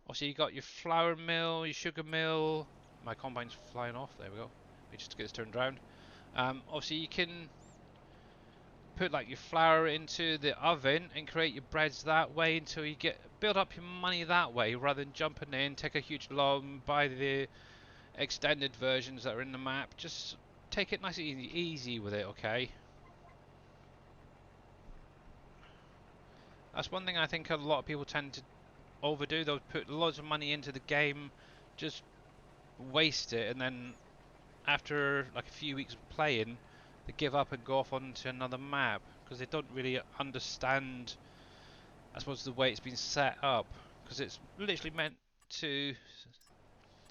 Obviously you got your flour mill, your sugar mill. My combine's flying off, there we go. Let me just get this turned around. Obviously you can put like your flour into the oven and create your breads that way until you build up your money that way, rather than jumping in, take a huge loan, buy the extended versions that are in the map. Just take it nice and easy with it, okay? That's one thing I think a lot of people tend to overdo. They'll put loads of money into the game, just waste it, and then after like a few weeks of playing, they give up and go off onto another map because they don't really understand, I suppose, the way it's been set up. Because it's literally meant to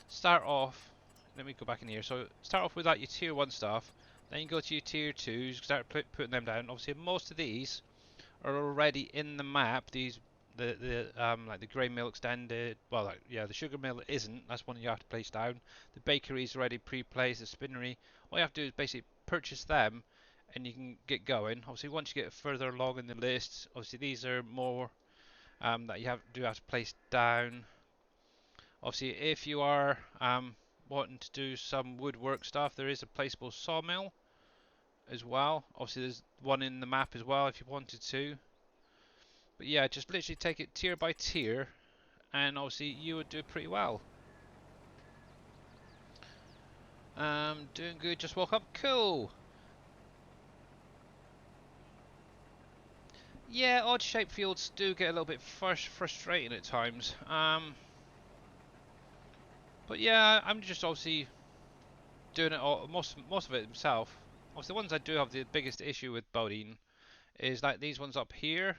start off. Let me go back in here. So start off with like your tier 1 stuff, Then you go to your tier 2s, start putting them down. Obviously most of these are already in the map. These the like the grain mill extended. Well, like, yeah, the sugar mill isn't. That's one you have to place down. The bakery's already pre-placed. The spinnery. All you have to do is basically purchase them, and you can get going. Obviously, once you get further along in the list, obviously these are more that you have to place down. Obviously, if you are wanting to do some woodwork stuff, there is a placeable sawmill as well. Obviously, there's one in the map as well if you wanted to. But yeah, just literally take it tier by tier, and obviously you would do pretty well. Doing good. Just woke up. Cool. Yeah, odd shaped fields do get a little bit frustrating at times. But yeah, I'm just obviously doing it all, most of it himself. Obviously, the ones I do have the biggest issue with Bodine is like these ones up here.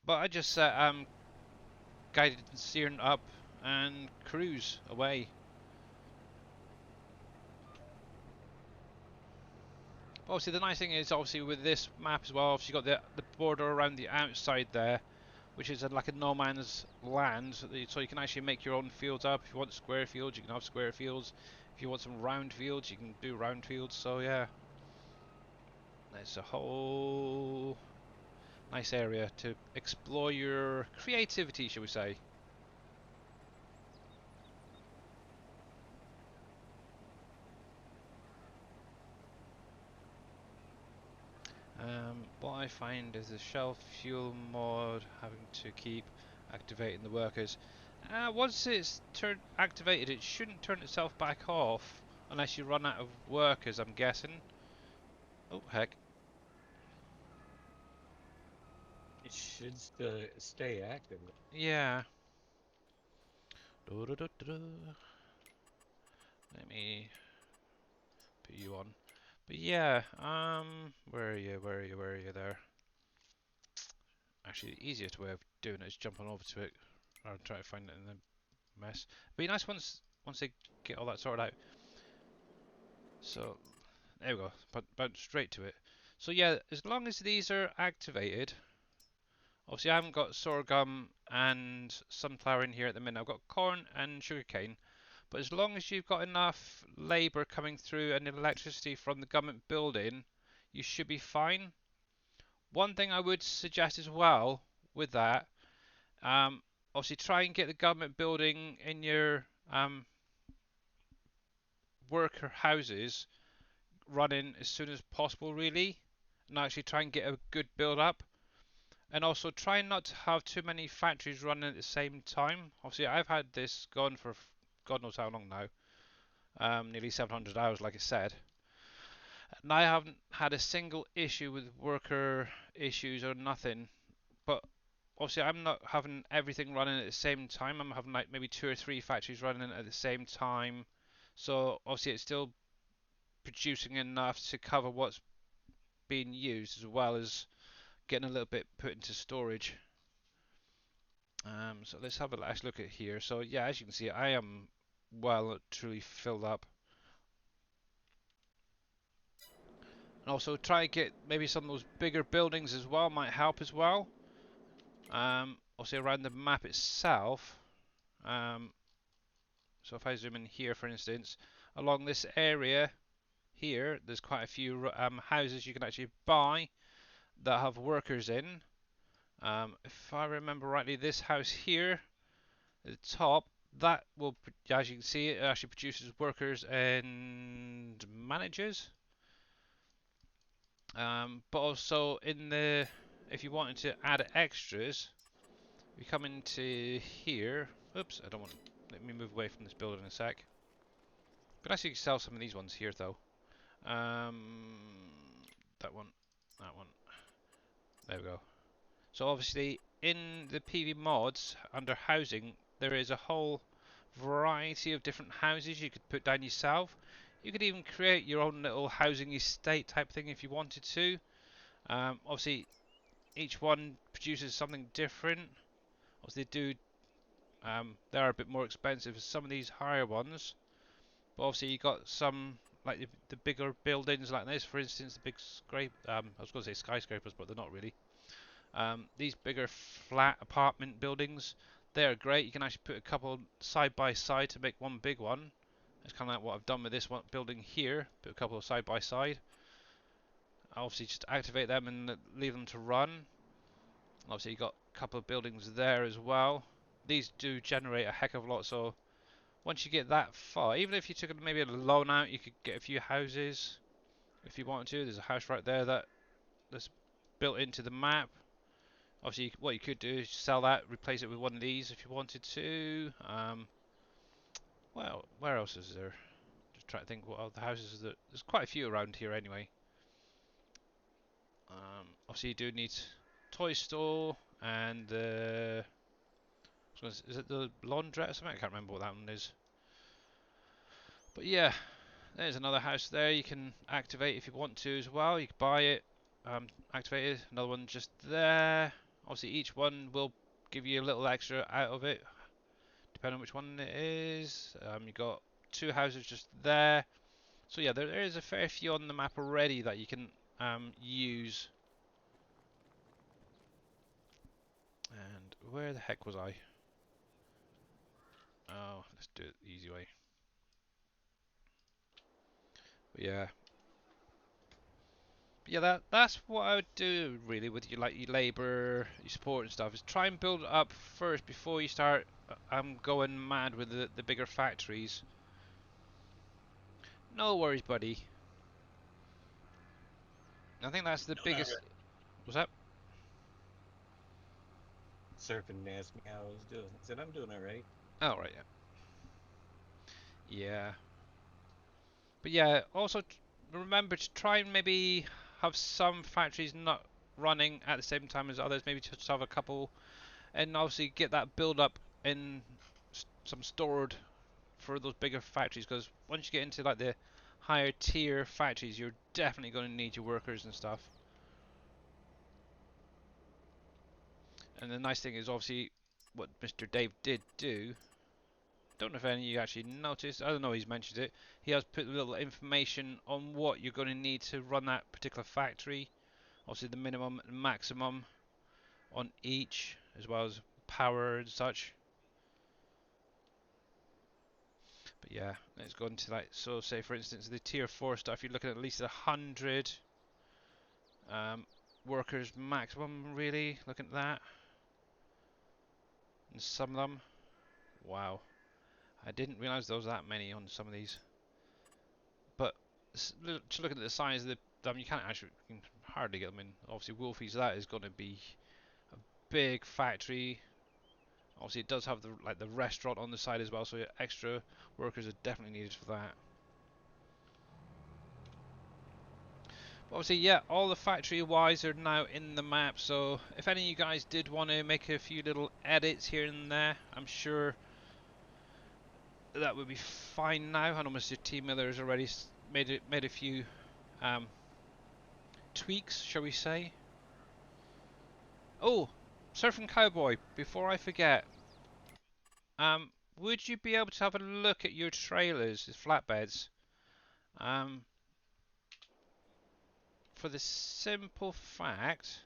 But I just set guided steering up and cruise away. Obviously, the nice thing is obviously with this map as well. Obviously, you've got the border around the outside there, which is like a no man's land. So you can actually make your own fields up. If you want square fields, you can have square fields. If you want some round fields, you can do round fields. So yeah, it's a whole nice area to explore your creativity, shall we say. What I find is the shell fuel mod having to keep activating the workers. Once it's activated, it shouldn't turn itself back off unless you run out of workers, I'm guessing. Oh heck. It should still stay active. Yeah. Let me put you on. But yeah, where are you? Where are you? Where are you there? Actually, the easiest way of doing it is jumping over to it or try to find it in the mess. But be nice once they get all that sorted out. So there we go. But straight to it. So yeah, as long as these are activated, obviously I haven't got sorghum and sunflower in here at the minute. I've got corn and sugarcane. But as long as you've got enough labour coming through and electricity from the government building, you should be fine. One thing I would suggest as well with that, obviously try and get the government building in your worker houses running as soon as possible, really, and actually try and get a good build up. And also try not to have too many factories running at the same time. Obviously, I've had this going for God knows how long now, nearly 700 hours, like I said, and I haven't had a single issue with worker issues or nothing. But obviously, I'm not having everything running at the same time. I'm having like maybe 2 or 3 factories running at the same time. So obviously, it's still producing enough to cover what's being used as well as getting a little bit put into storage. So let's have a last look at here. So yeah, as you can see, I am well truly filled up. And also try and get maybe some of those bigger buildings as well, might help as well. Also around the map itself. So if I zoom in here, for instance, along this area here, there's quite a few houses you can actually buy that have workers in. If I remember rightly, this house here at the top, that will, as you can see, it actually produces workers and managers. But also in the, if you wanted to add extras, we come into here. Oops, I don't want. Let me move away from this building in a sec. But actually, sell some of these ones here though. That one, that one. There we go. So obviously, in the PV mods under housing, there is a whole variety of different houses you could put down yourself. You could even create your own little housing estate type thing if you wanted to. Obviously, each one produces something different. Obviously, they are a bit more expensive as some of these higher ones. But obviously, you got some like the bigger buildings like this, for instance, the big I was going to say skyscrapers, but they're not really. These bigger flat apartment buildings, they're great. You can actually put a couple side by side to make one big one. It's kind of like what I've done with this one building here. Put a couple of side by side. Obviously, just activate them and leave them to run. Obviously, you got a couple of buildings there as well. These do generate a heck of a lot. So once you get that far, even if you took maybe a loan out, you could get a few houses if you wanted to. There's a house right there that's built into the map. Obviously, what you could do is sell that, replace it with one of these if you wanted to. Well, where else is there? Just trying to think what other houses there's quite a few around here anyway. Obviously, you do need toy store and is it the laundrette or something? I can't remember what that one is. But yeah, there's another house there you can activate if you want to as well. You can buy it, activate it. Another one just there. Obviously, each one will give you a little extra out of it, depending on which one it is. You got two houses just there. So yeah, there is a fair few on the map already that you can use. And where the heck was I? Oh, let's do it the easy way. But yeah. But yeah, that's what I would do really with your like your labour, your support and stuff. Is try and build it up first before you start going mad with the bigger factories. No worries, buddy. I think that's the No, not biggest. really. Was that? Surfing and asked me how I was doing. I said I'm doing all right. Oh right, yeah. Yeah. But yeah, also remember to try and maybe have some factories not running at the same time as others. Maybe just have a couple, and obviously get that build up in some stored for those bigger factories. Because once you get into like the higher tier factories, you're definitely going to need your workers and stuff. And the nice thing is obviously what Mr. Dave did do. Don't know if any of you actually noticed. I don't know. He's mentioned it. He has put a little information on what you're going to need to run that particular factory. Obviously the minimum and maximum on each, as well as power and such. But yeah, let's go into like, so say for instance the tier 4 stuff, you're looking at least 100 workers maximum really, looking at that. And some of them, wow, I didn't realise there was that many on some of these. But just looking at the size of them, you can't actually, you can hardly get them in. Obviously Wolfie's, that is going to be a big factory. Obviously, it does have the restaurant on the side as well, so extra workers are definitely needed for that. But obviously, yeah, all the factory Ys are now in the map. So if any of you guys did want to make a few little edits here and there, I'm sure that would be fine now. I know Mr. T Miller has already made a few um, tweaks, shall we say? Oh, Surfing Cowboy. Before I forget, would you be able to have a look at your trailers, the flatbeds? Um, for the simple fact,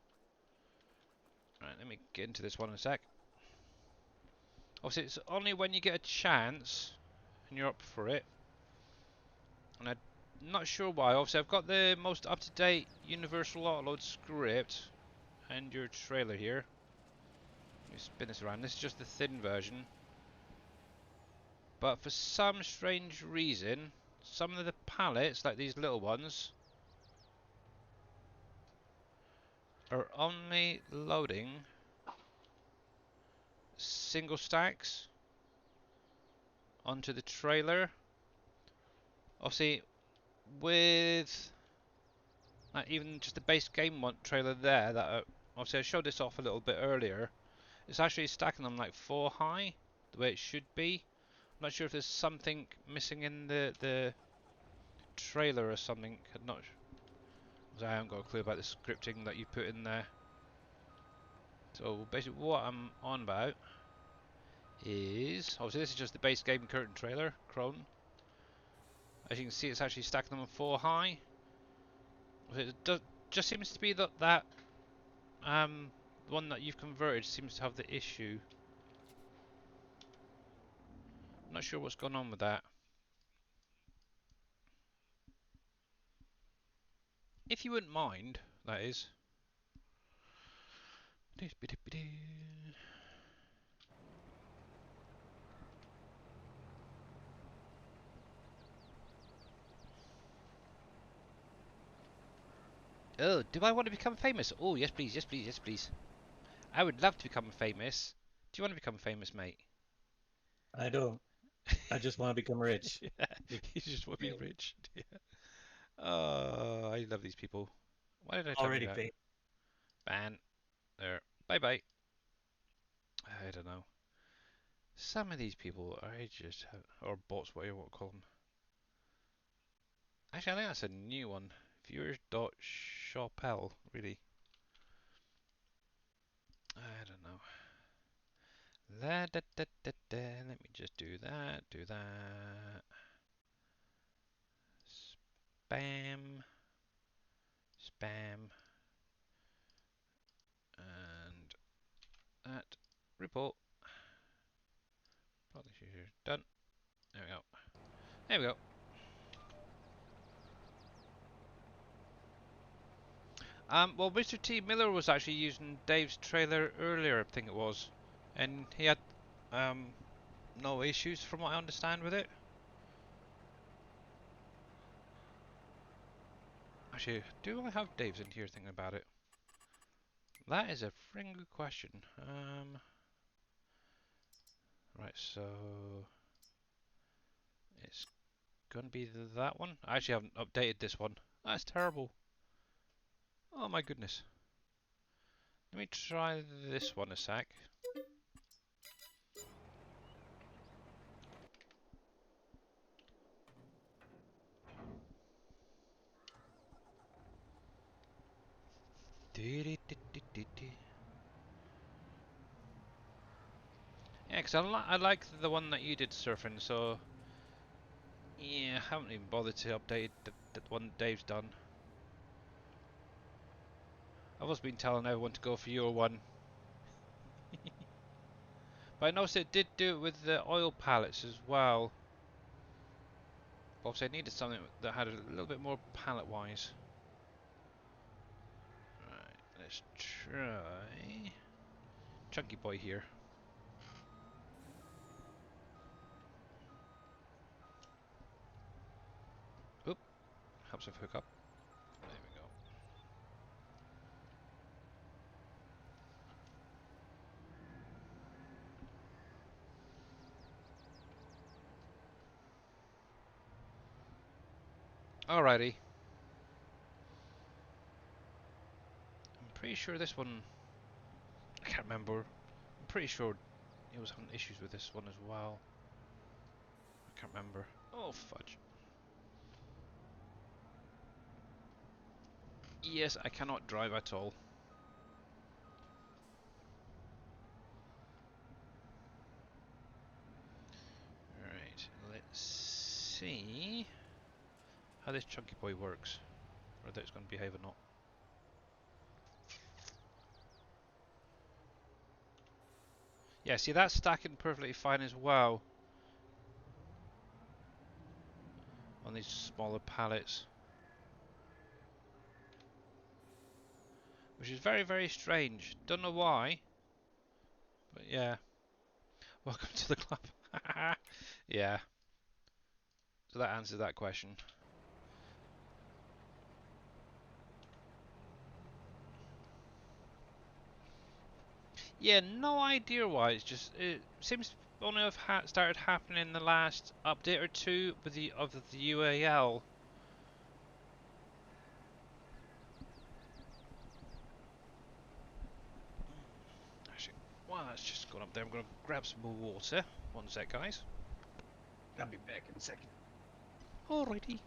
right, let me get into this one in a sec. Obviously, it's only when you get a chance and you're up for it. And I'm not sure why. Obviously, I've got the most up-to-date universal autoload script and your trailer here. Let me spin this around. This is just the thin version. But for some strange reason, some of the pallets, like these little ones, are only loading single stacks onto the trailer. Obviously, with even just the base game one trailer there, that obviously I showed this off a little bit earlier. It's actually stacking them like 4 high, the way it should be. I'm not sure if there's something missing in the trailer or something. I'm not. I haven't got a clue about the scripting that you put in there. So basically, what I'm on about is obviously this is just the base game curtain trailer, Crone. As you can see, it's actually stacking them 4 high. It just seems to be that one that you've converted seems to have the issue. I'm not sure what's going on with that. If you wouldn't mind, that is. Oh, do I want to become famous? Oh, yes please, yes please, yes please. I would love to become famous. Do you want to become famous, mate? I don't. I just want to become rich. Yeah, you just want to be rich. Yeah. Oh, I love these people. Why did I tell me Already that? paid. Ban. There. Bye bye. I don't know. Some of these people, I just have, or bots, whatever you want to call them. Actually, I think that's a new one. Viewers.shopel, really. I don't know. Let me just do that, Spam, spam, and that. Report. Publish user. Done. There we go. There we go. Well, Mr. T. Miller was actually using Dave's trailer earlier, I think it was, and he had no issues from what I understand with it. Actually, do I have Dave's in here thinking about it? That is a friggin' good question. Right, so it's gonna be that one. I actually haven't updated this one. That's terrible. Oh my goodness. Let me try this one a sec. Yeah, 'cause I like the one that you did surfing, so yeah, I haven't even bothered to update the one Dave's done. I've also been telling everyone to go for your one. But I noticed it did do it with the oil pallets as well. Obviously I needed something that had a little bit more pallet wise. Right, let's try Chunky Boy here. Oop, helps if hook up. There we go. Alrighty. I'm pretty sure this one, I can't remember. I'm pretty sure he was having issues with this one as well. I can't remember. Oh fudge. Yes, I cannot drive at all. Right, let's see how this Chunky Boy works. Whether it's going to behave or not. Yeah, see that's stacking perfectly fine as well on these smaller pallets. Which is very, very strange. Don't know why. But yeah. Welcome to the club. Yeah. So that answers that question. Yeah, no idea why. It's just it seems to only have started happening in the last update or two with the UAL. Actually, well, that's just gone up there. I'm going to grab some more water. One sec, guys. I'll be back in a second. Alrighty.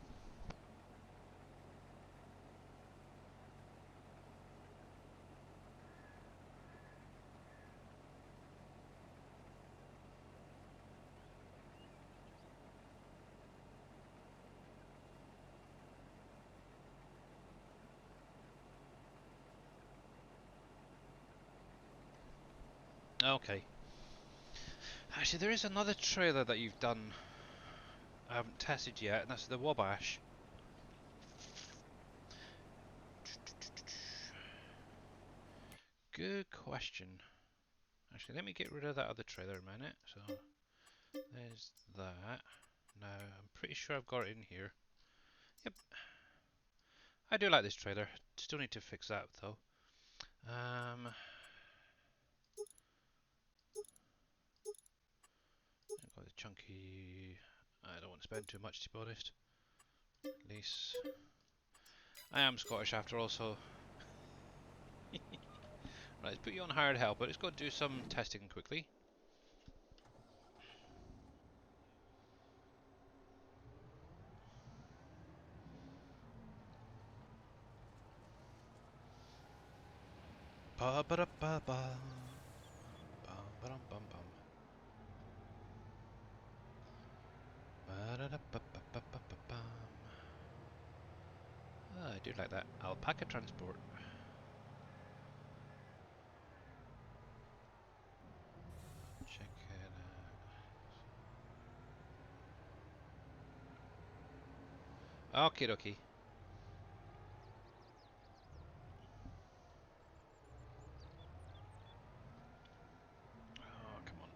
Okay. Actually, there is another trailer that you've done I haven't tested yet, and that's the Wabash. Good question. Actually, let me get rid of that other trailer a minute. So, there's that. Now, I'm pretty sure I've got it in here. Yep. I do like this trailer. Still need to fix that, though. I've got the chunky... I don't want to spend too much, to be honest. Lease. I am Scottish after all, so... Right, let's put you on hired help, but let's go do some testing quickly. Ba ba da ba ba. Bum ba dum bum bum. Ba da da ba ba ba ba ba bum. Ah, I do like that. Alpaca transport. Check it out. Okay, dokie. Oh, come on.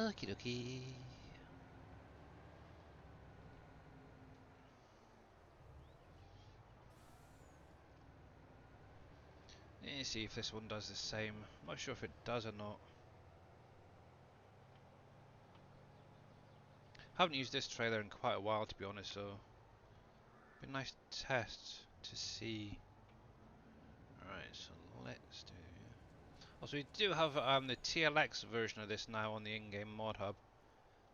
Okie dokie. Let's see if this one does the same. I'm not sure if it does or not. Haven't used this trailer in quite a while, to be honest, so it'd be a nice test to see. Alright, so let's do... Also, we do have the TLX version of this now on the in-game mod hub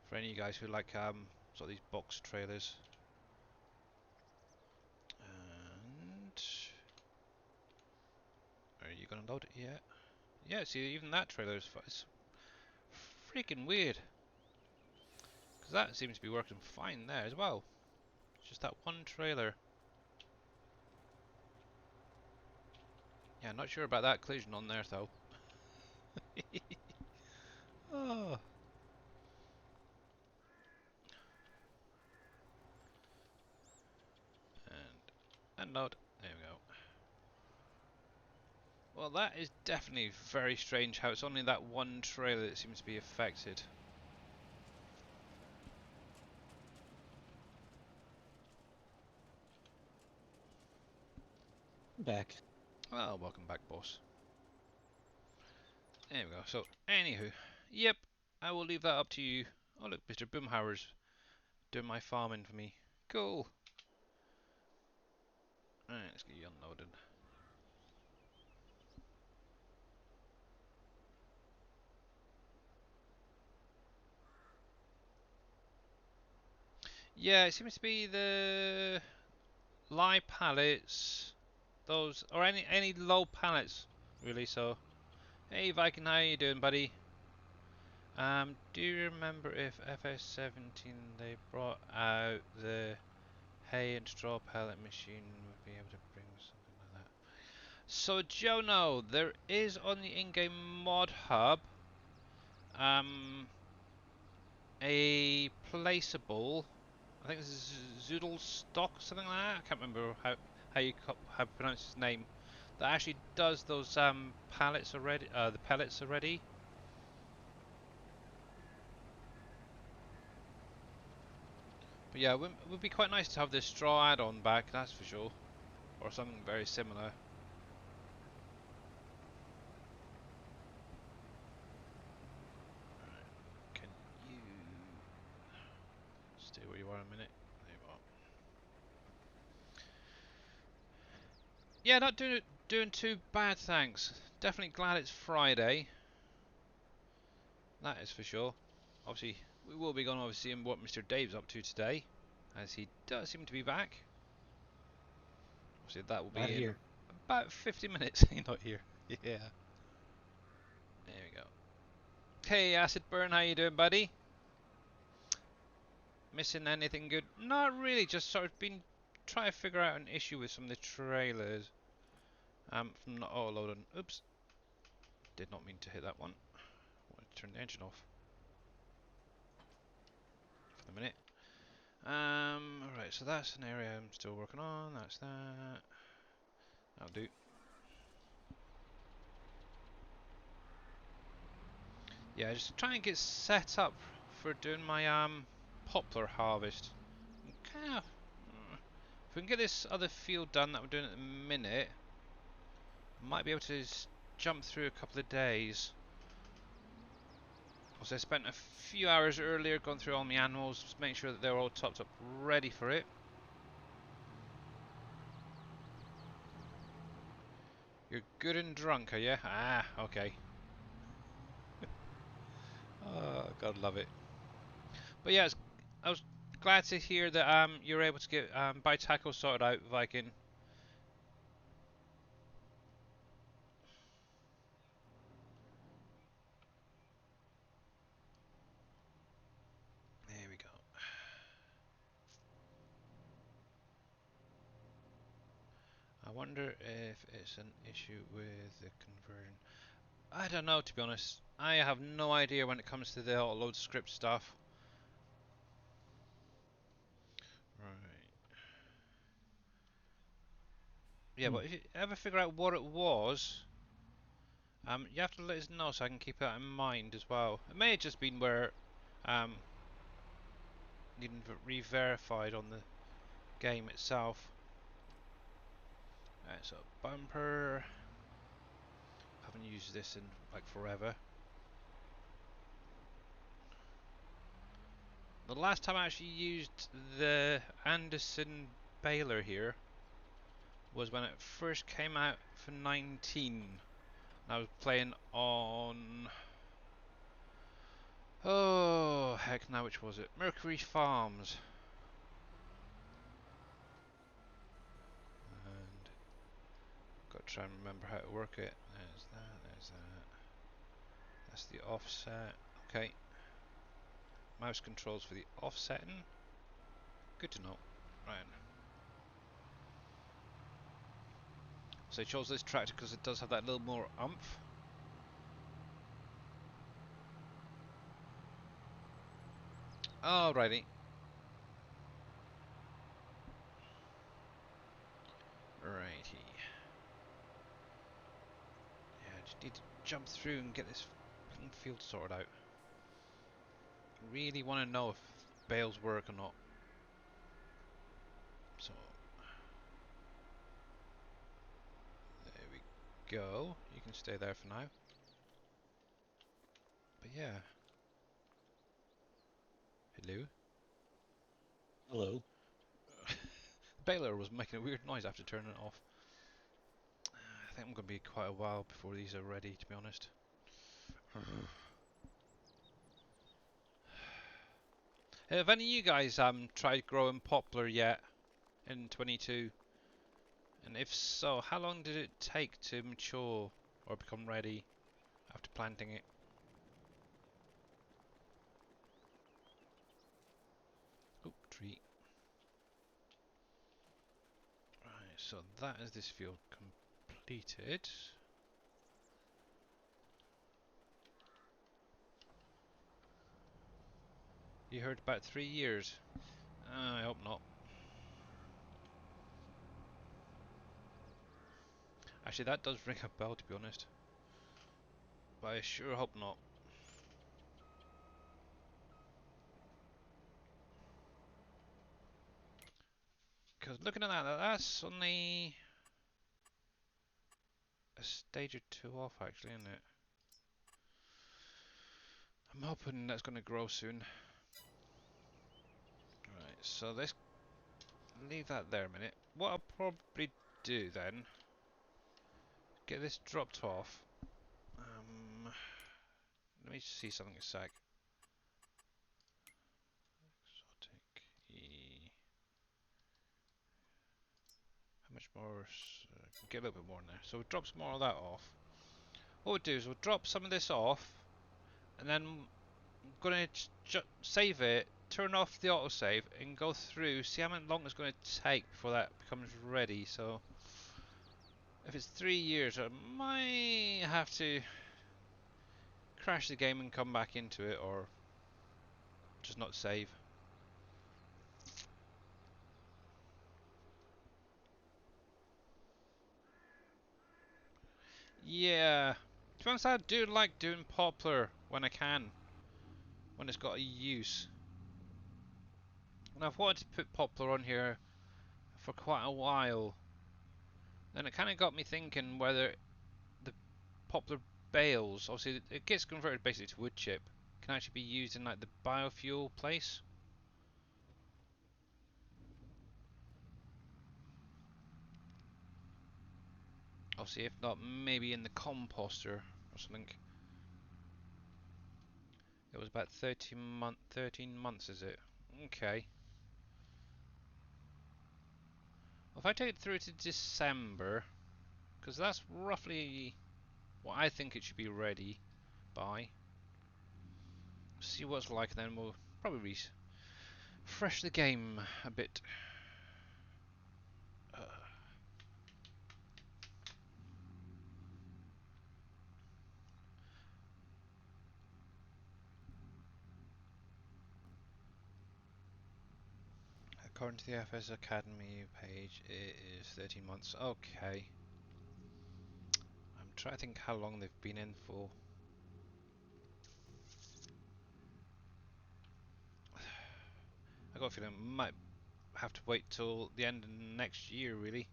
for any of you guys who like sort of these box trailers. And are you gonna load it yet? Yeah, see, even that trailer is it's freaking weird. Because that seems to be working fine there as well. It's just that one trailer. Yeah, not sure about that collision on there though. Oh. And load. There we go. Well, that is definitely very strange how it's only that one trailer that seems to be affected. Back. Well, welcome back, boss. There we go. So, anywho, yep, I will leave that up to you. Oh look, Mr. Boomhauer's doing my farming for me. Cool. Alright, let's get you unloaded. Yeah, it seems to be the live pallets, those, or any low pallets, really. So, hey Viking, how you doing, buddy? Do you remember if FS17 they brought out the hay and straw pallet machine would be able to bring something like that? So Jono, there is on the in-game mod hub a placeable, I think this is Zoodle Stock, something like that. I can't remember how to pronounce his name. That actually does those pallets already, the pellets already. But yeah, it would be quite nice to have this straw add-on back, that's for sure. Or something very similar. Can you stay where you are a minute? There you are. Yeah, not doing too bad, thanks. Definitely glad it's Friday. That is for sure. Obviously, we will be going over seeing what Mr. Dave's up to today, as he does seem to be back. Obviously, that will Not be in here. about 50 minutes. He's not here. Yeah. There we go. Hey, Acid Burn, how you doing, buddy? Missing anything good? Not really. Just sort of been trying to figure out an issue with some of the trailers. From not autoloading. Oops. Did not mean to hit that one. I want to turn the engine off for the minute. Alright, so that's an area I'm still working on. That's that. That'll do. Yeah, just try and get set up for doing my poplar harvest. Kind of. If we can get this other field done that we're doing at the minute, I might be able to jump through a couple of days. Also, I spent a few hours earlier going through all my animals, just making sure that they're all topped up, ready for it. You're good and drunk, are you? Ah, okay. Oh, God, love it. But yeah, I was glad to hear that you're able to get tackle sorted out, Viking. There we go. I wonder if it's an issue with the conversion. I don't know, to be honest. I have no idea when it comes to the autoload script stuff. Right. Yeah, but if you ever figure out what it was, you have to let us know so I can keep that in mind as well. It may have just been where needing re-verified on the game itself. Right, so bumper. Haven't used this in like forever. The last time I actually used the Anderson baler here was when it first came out for 19. I was playing on... Oh, heck now, which was it? Mercury Farms. And got to try and remember how to work it. There's that, there's that. That's the offset. Okay. Mouse controls for the offsetting. Good to know. Right. So I chose this tractor because it does have that little more oomph. Alrighty. Righty. Yeah, I just need to jump through and get this field sorted out. Really want to know if bales work or not. So, there we go. You can stay there for now. But yeah. Hello? Hello. The baler was making a weird noise after turning it off. I think I'm going to be quite a while before these are ready, to be honest. Have any of you guys tried growing poplar yet in 22? And if so, how long did it take to mature or become ready after planting it? Oop, tree. Right, so that is this field completed. You heard about 3 years. I hope not. Actually, that does ring a bell, to be honest. But I sure hope not. Because looking at that, that's only a stage or two off, actually, isn't it? I'm hoping that's going to grow soon. Right, so let's leave that there a minute. What I'll probably do then, get this dropped off. Let me see something a sec. Exotic E. How much more? Get a little bit more in there. So it drops more of that off. what we'll do is we'll drop some of this off, and then I'm gonna save it, turn off the autosave, and go through, see how long it's gonna take before that becomes ready. So if it's 3 years, I might have to crash the game and come back into it, or just not save. Yeah. To be honest, I do like doing Poplar when I can, when it's got a use. And I've wanted to put Poplar on here for quite a while. Then it kind of got me thinking whether the Poplar bales, obviously it gets converted basically to wood chip, can actually be used in like the biofuel place. Obviously, if not, maybe in the composter or something. It was about 13 months, is it? Okay. Well, if I take it through to December, because that's roughly what I think it should be ready by. See what it's like, then we'll probably refresh the game a bit. According to the FS Academy page, it is 13 months. Okay. I'm trying to think how long they've been in for. I got a feeling I might have to wait till the end of next year, really,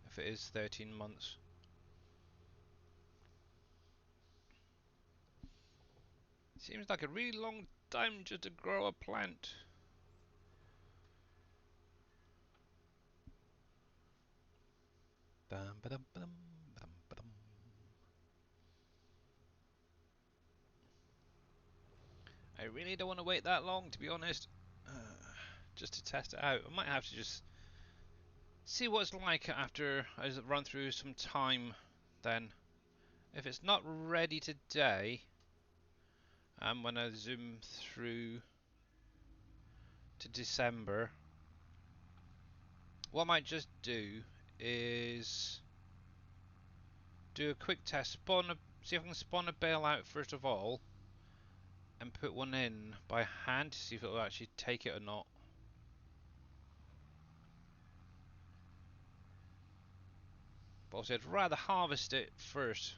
if it is 13 months. Seems like a really long time just to grow a plant. Bum, ba-dum, ba-dum, ba-dum, ba-dum. I really don't want to wait that long, to be honest, just to test it out. I might have to just see what it's like after I run through some time then. If it's not ready today, when I zoom through to December, what I might just do is do a quick test, see if I can spawn a bale out first of all, and put one in by hand to see if it will actually take it or not. But obviously I'd rather harvest it first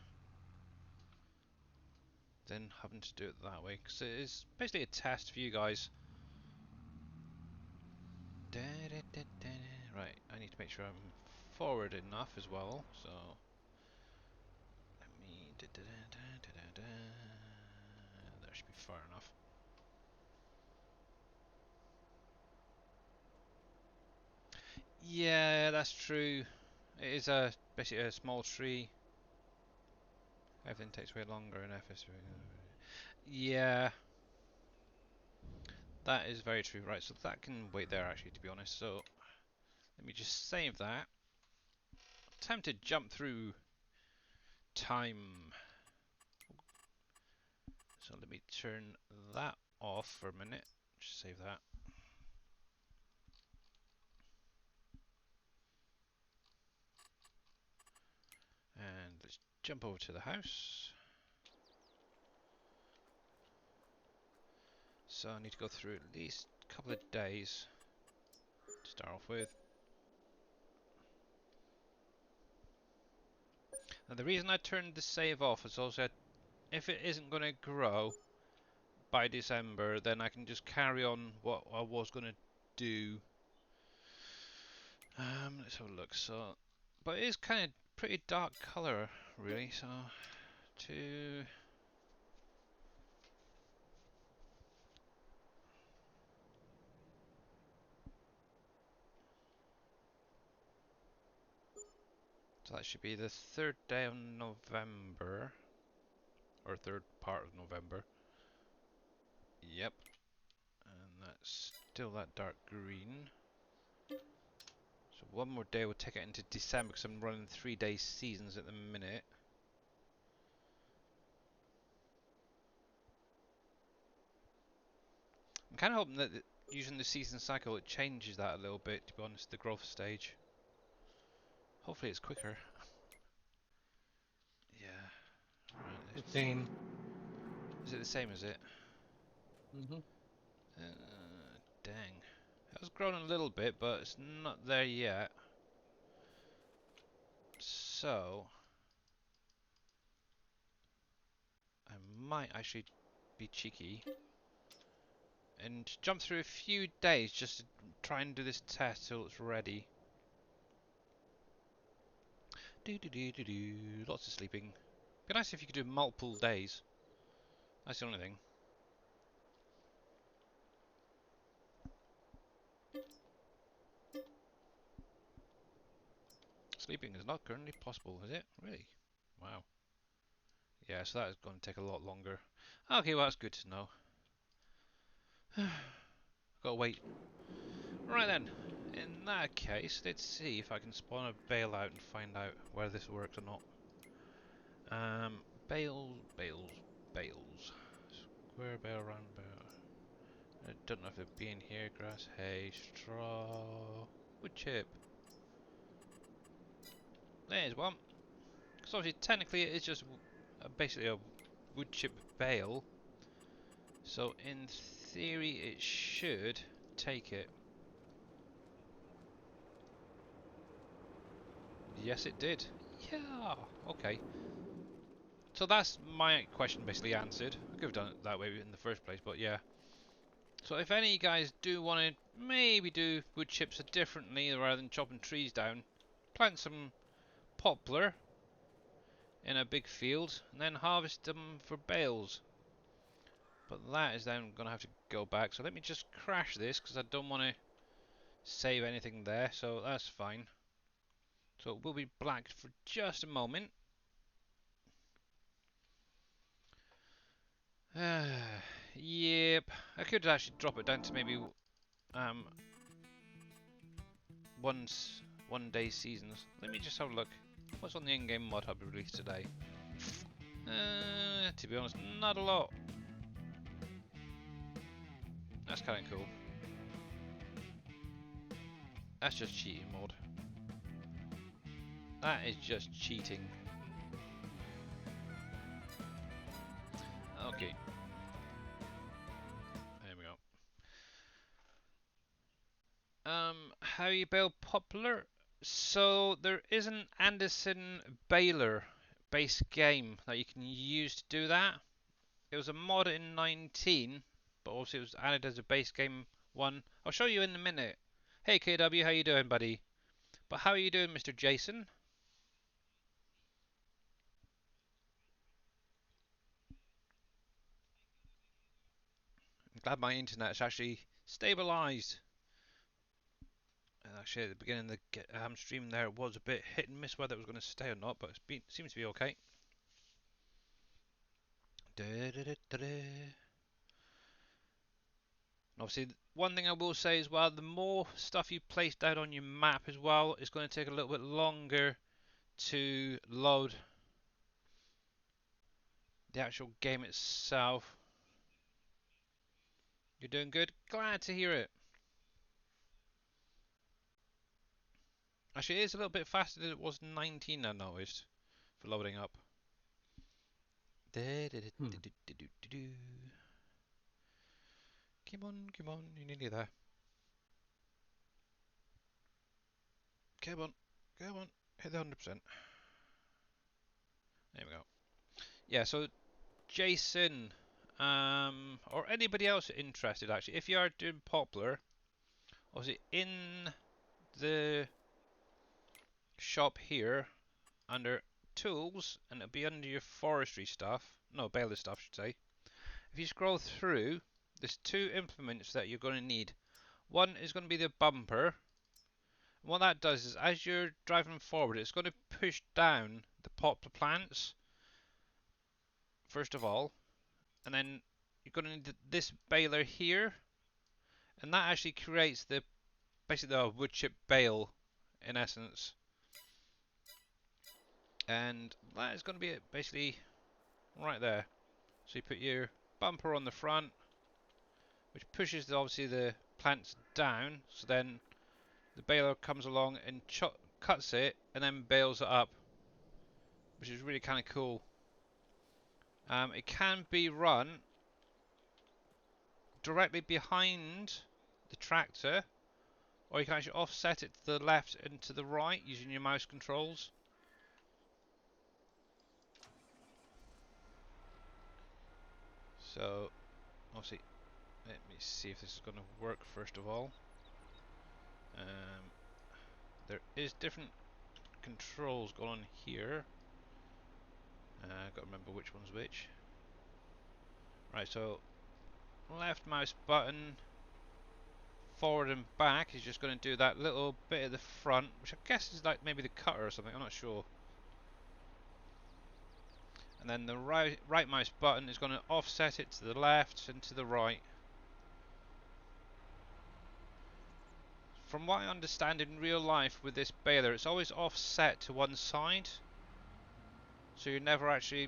than having to do it that way, because it is basically a test for you guys. Right, I need to make sure I'm forward enough as well, so let me there should be far enough. Yeah, that's true. It is basically a small tree. Everything takes way longer in FS. Yeah, that is very true. Right, so that can wait there actually, to be honest. So let me just save that. Time to jump through time. So let me turn that off for a minute. Just save that. And let's jump over to the house. So I need to go through at least a couple of days to start off with. Now the reason I turned the save off is also if it isn't going to grow by December, then I can just carry on what I was going to do. Let's have a look. So, but it is kind of pretty dark colour, really. So, to so that should be the third day of November, or third part of November. Yep, and that's still that dark green. So one more day will take it into December because I'm running 3-day seasons at the minute. I'm kind of hoping that using the season cycle it changes that a little bit, to be honest, the growth stage. Hopefully it's quicker. Yeah. Right. The same. Is it the same as it? Mm-hmm. Dang. It has grown a little bit, but it's not there yet. So, I might actually be cheeky and jump through a few days just to try and do this test till it's ready. Do do do do do. Lots of sleeping. Be nice if you could do multiple days. That's the only thing. Sleeping is not currently possible, is it? Really? Wow. Yeah, so that is going to take a lot longer. Okay, well that's good to know. Gotta wait. Right then. In that case, let's see if I can spawn a bailout and find out whether this works or not. Bales, bales, bales. Square bale, round bale. I don't know if they'd be in here. Grass, hay, straw, wood chip. There's one. Because obviously, technically, it is just basically a wood chip bale. So in theory, it should take it. Yes, it did. Yeah. Okay. So that's my question basically answered. I could have done it that way in the first place, but yeah. So if any of you guys do want to maybe do wood chips differently rather than chopping trees down, plant some poplar in a big field and then harvest them for bales. But that is then going to have to go back. So let me just crash this because I don't want to save anything there. So that's fine. So it will be black for just a moment. Yep. I could actually drop it down to maybe um, one day seasons. Let me just have a look. What's on the in-game mod hub released today? To be honest, not a lot. That's kind of cool. That's just cheating mod. That is just cheating. Okay. There we go. How you bale poplar? So there is an Anderson baler base game that you can use to do that. It was a mod in 19, but also it was added as a base game 1. I'll show you in a minute. Hey KW, how you doing, buddy? But how are you doing, Mr. Jason? I'm glad my internet's actually stabilised. Actually, at the beginning of the stream there, it was a bit hit and miss whether it was going to stay or not, but it seems to be okay. Obviously, one thing I will say as well, the more stuff you place down on your map as well, it's going to take a little bit longer to load the actual game itself. You're doing good? Glad to hear it. Actually, it is a little bit faster than it was in 19, I noticed, for loading up. Come on, come on, you're nearly there. Come on, come on, hit the 100%. There we go. Yeah, so Jason, or anybody else interested actually, if you are doing poplar, obviously in the shop here under tools, and it'll be under your forestry stuff, no, baler stuff, I should say. If you scroll through, there's two implements that you're going to need. One is going to be the bumper. And what that does is, as you're driving forward, it's going to push down the poplar plants first of all, and then you're going to need this baler here, and that actually creates the basically the wood chip bale in essence, and that is going to be it basically right there. So you put your bumper on the front, which pushes obviously the plants down. So then the baler comes along and cuts it and then bales it up, which is really kind of cool. It can be run directly behind the tractor, or you can actually offset it to the left and to the right using your mouse controls. So obviously, let me see if this is going to work first of all. There is different controls going on here. I've got to remember which one's which. Right, so left mouse button, forward and back is just going to do that little bit at the front, which I guess is like maybe the cutter or something, I'm not sure. And then the right mouse button is going to offset it to the left and to the right. From what I understand in real life with this baler, it's always offset to one side, so you're never actually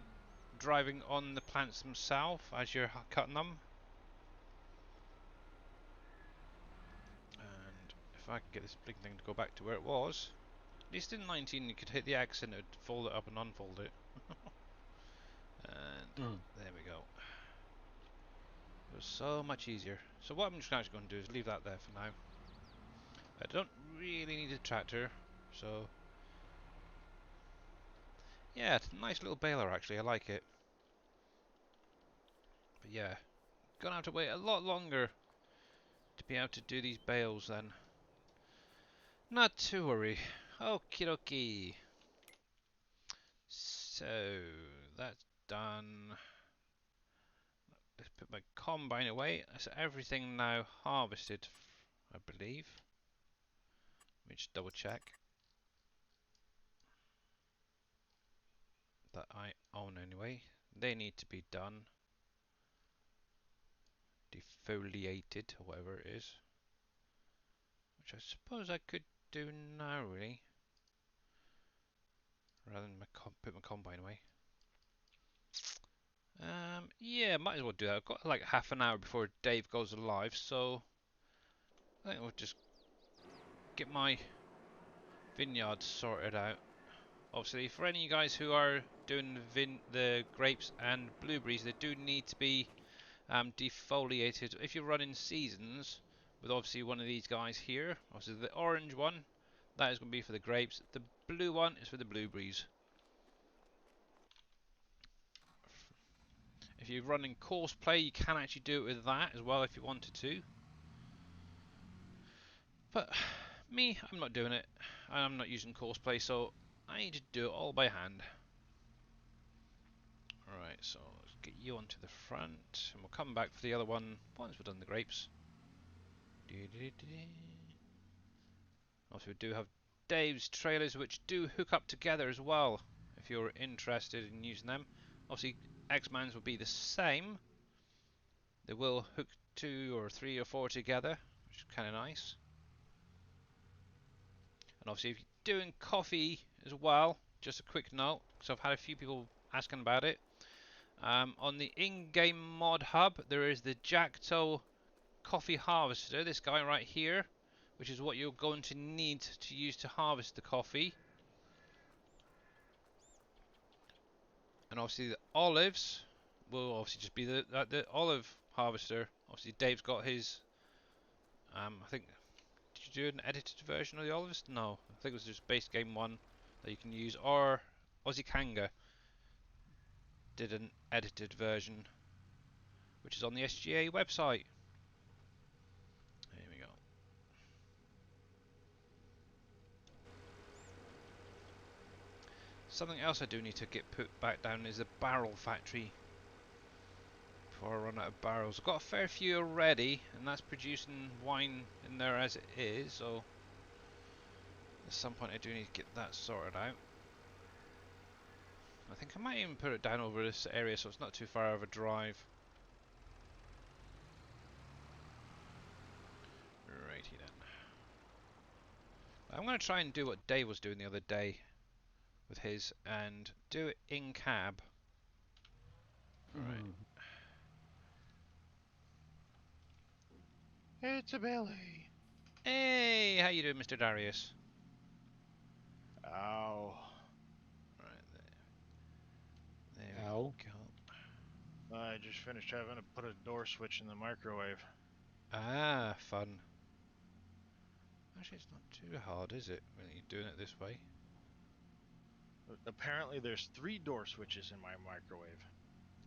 driving on the plants themselves as you're cutting them. And if I can get this big thing to go back to where it was, at least in 19 you could hit the X and it would fold it up and unfold it. And there we go. It was so much easier. So what I'm just actually going to do is leave that there for now. I don't really need a tractor, so yeah, it's a nice little baler actually, I like it. But yeah, gonna have to wait a lot longer to be able to do these bales then. Not to worry. Okie dokie. So that's done. Let's put my combine away. That's everything now harvested, I believe. Let me just double check that I own anyway. They need to be done. Defoliated, or whatever it is. Which I suppose I could do now, really. Rather than put my combine away. Yeah, might as well do that. I've got like half an hour before Dave goes live, so I think we'll just get my vineyard sorted out. Obviously, for any of you guys who are doing the grapes and blueberries, they do need to be defoliated. If you're running seasons with obviously one of these guys here, obviously the orange one, that is going to be for the grapes. The blue one is for the blueberries. If you're running course play, you can actually do it with that as well if you wanted to. But me, I'm not doing it. I'm not using course play, so I need to do it all by hand. Alright, so let's get you onto the front, and we'll come back for the other one once we've done the grapes. Also, we do have Dave's trailers, which do hook up together as well, if you're interested in using them. Obviously, X-Man's will be the same. They will hook 2 or 3 or 4 together, which is kind of nice. And obviously, if you're doing coffee as well, just a quick note, because I've had a few people asking about it. On the in-game mod hub, there is the Jacto coffee harvester, this guy right here, which is what you're going to need to use to harvest the coffee. And obviously the olives will obviously just be the olive harvester. Obviously Dave's got his, I think, did you do an edited version of the olives? No, I think it was just base game one that you can use, or Aussie Kanga did an edited version, which is on the SGA website. Here we go. Something else I do need to get put back down is the barrel factory before I run out of barrels. I've got a fair few already, and that's producing wine in there as it is, so at some point I do need to get that sorted out. I think I might even put it down over this area so it's not too far of a drive. Righty then. I'm going to try and do what Dave was doing the other day with his and do it in cab. Alright. It's a Billy. Hey, how you doing, Mr. Darius? Ow. Right there we Ow. go. I just finished having to put a door switch in the microwave. Ah, fun. Actually, it's not too hard, is it, when you're doing it this way? Apparently there's 3 door switches in my microwave.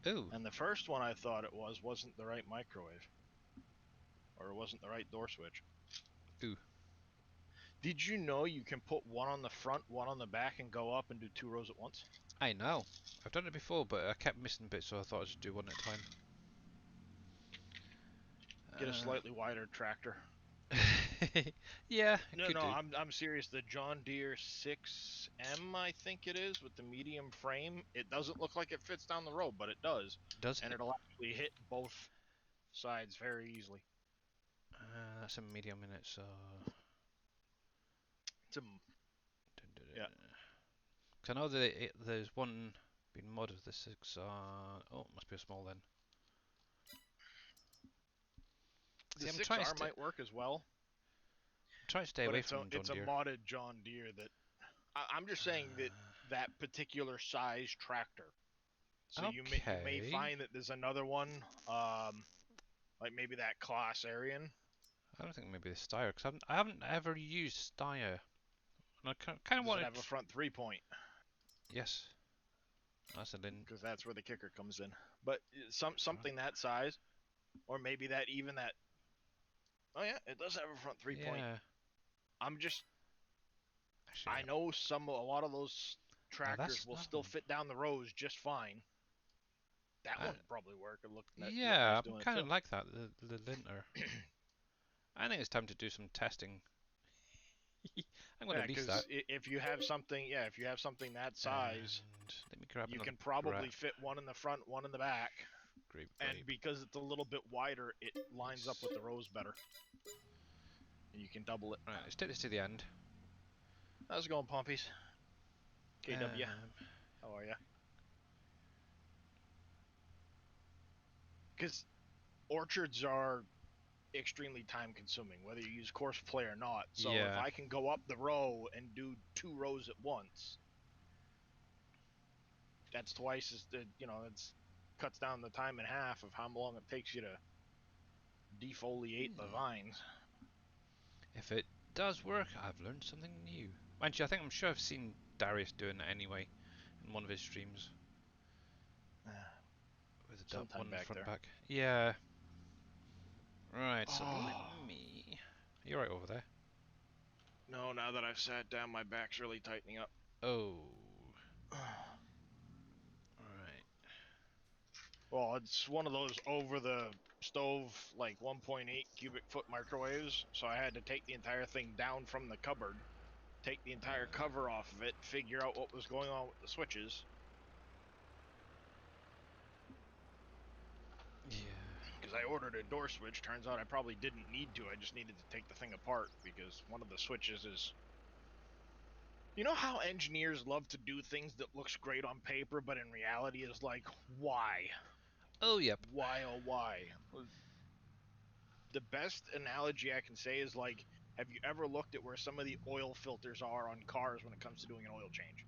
Ooh, And the first one I thought it wasn't the right microwave. Or it wasn't the right door switch. ooh. Did you know you can put one on the front, one on the back, and go up and do 2 rows at once? I know. I've done it before, but I kept missing bits, so I thought I'd just do one at a time. Get a slightly wider tractor. Yeah, it No, could no, do. I'm serious. The John Deere 6M, I think it is, with the medium frame. It doesn't look like it fits down the road, but it does, Does and it? it'll actually hit both sides very easily. That's a medium in it, so... It's a, yeah. Because I know that there's one being modded, the 6... oh, it must be a small then. The See, I'm trying to 6R might work as well, stay but away from John it's a Deere. modded John Deere that I'm just saying that that particular size tractor. So you may Okay. find that there's another one, like maybe that Class Arian. I don't think maybe the Steyr, because I haven't ever used Steyr. And I kind of Does it wanted... have a front 3-point? Yes. That's a Lin... Because that's where the kicker comes in. But something that size, or maybe that even that. Oh yeah, it does have a front 3-point. Yeah. I'm just Actually, I know a lot of those now tractors that's will that still one. fit down the rows just fine. That I, one probably work. It look yeah, nice I'm doing it kind too. of like that, the Linter. I think it's time to do some testing. I'm going Yeah, to lease that. because if you have something, if you have something that size, And let me grab you another can probably grab. fit one in the front, one in the back, Grape, and grape. because it's a little bit wider, it lines up with the rows better, and you can double it. Right, let's take this to the end. How's it going, Pompies? KW, Um, how are you? Because orchards are extremely time consuming, whether you use course play or not. So if yeah. I can go up the row and do 2 rows at once, that's twice as the it's cuts down the time in half of how long it takes you to defoliate the vines. If it does work, I've learned something new. Actually, I'm sure I've seen Darius doing that anyway in one of his streams with the Sometime one back front there. back. Yeah. Right. So let Oh me. You're right over there. no! Now that I've sat down, my back's really tightening up. Oh. Right. Well, it's one of those over the stove, like 1.8 cubic foot microwaves, so I had to take the entire thing down from the cupboard, take the entire cover off of it, figure out what was going on with the switches. Yeah. Because I ordered a door switch, turns out I probably didn't need to, I just needed to take the thing apart, because one of the switches is... You know how engineers love to do things that looks great on paper, but in reality is like, why? Oh, yep. Why, oh why? The best analogy I can say is like, have you ever looked at where some of the oil filters are on cars when it comes to doing an oil change?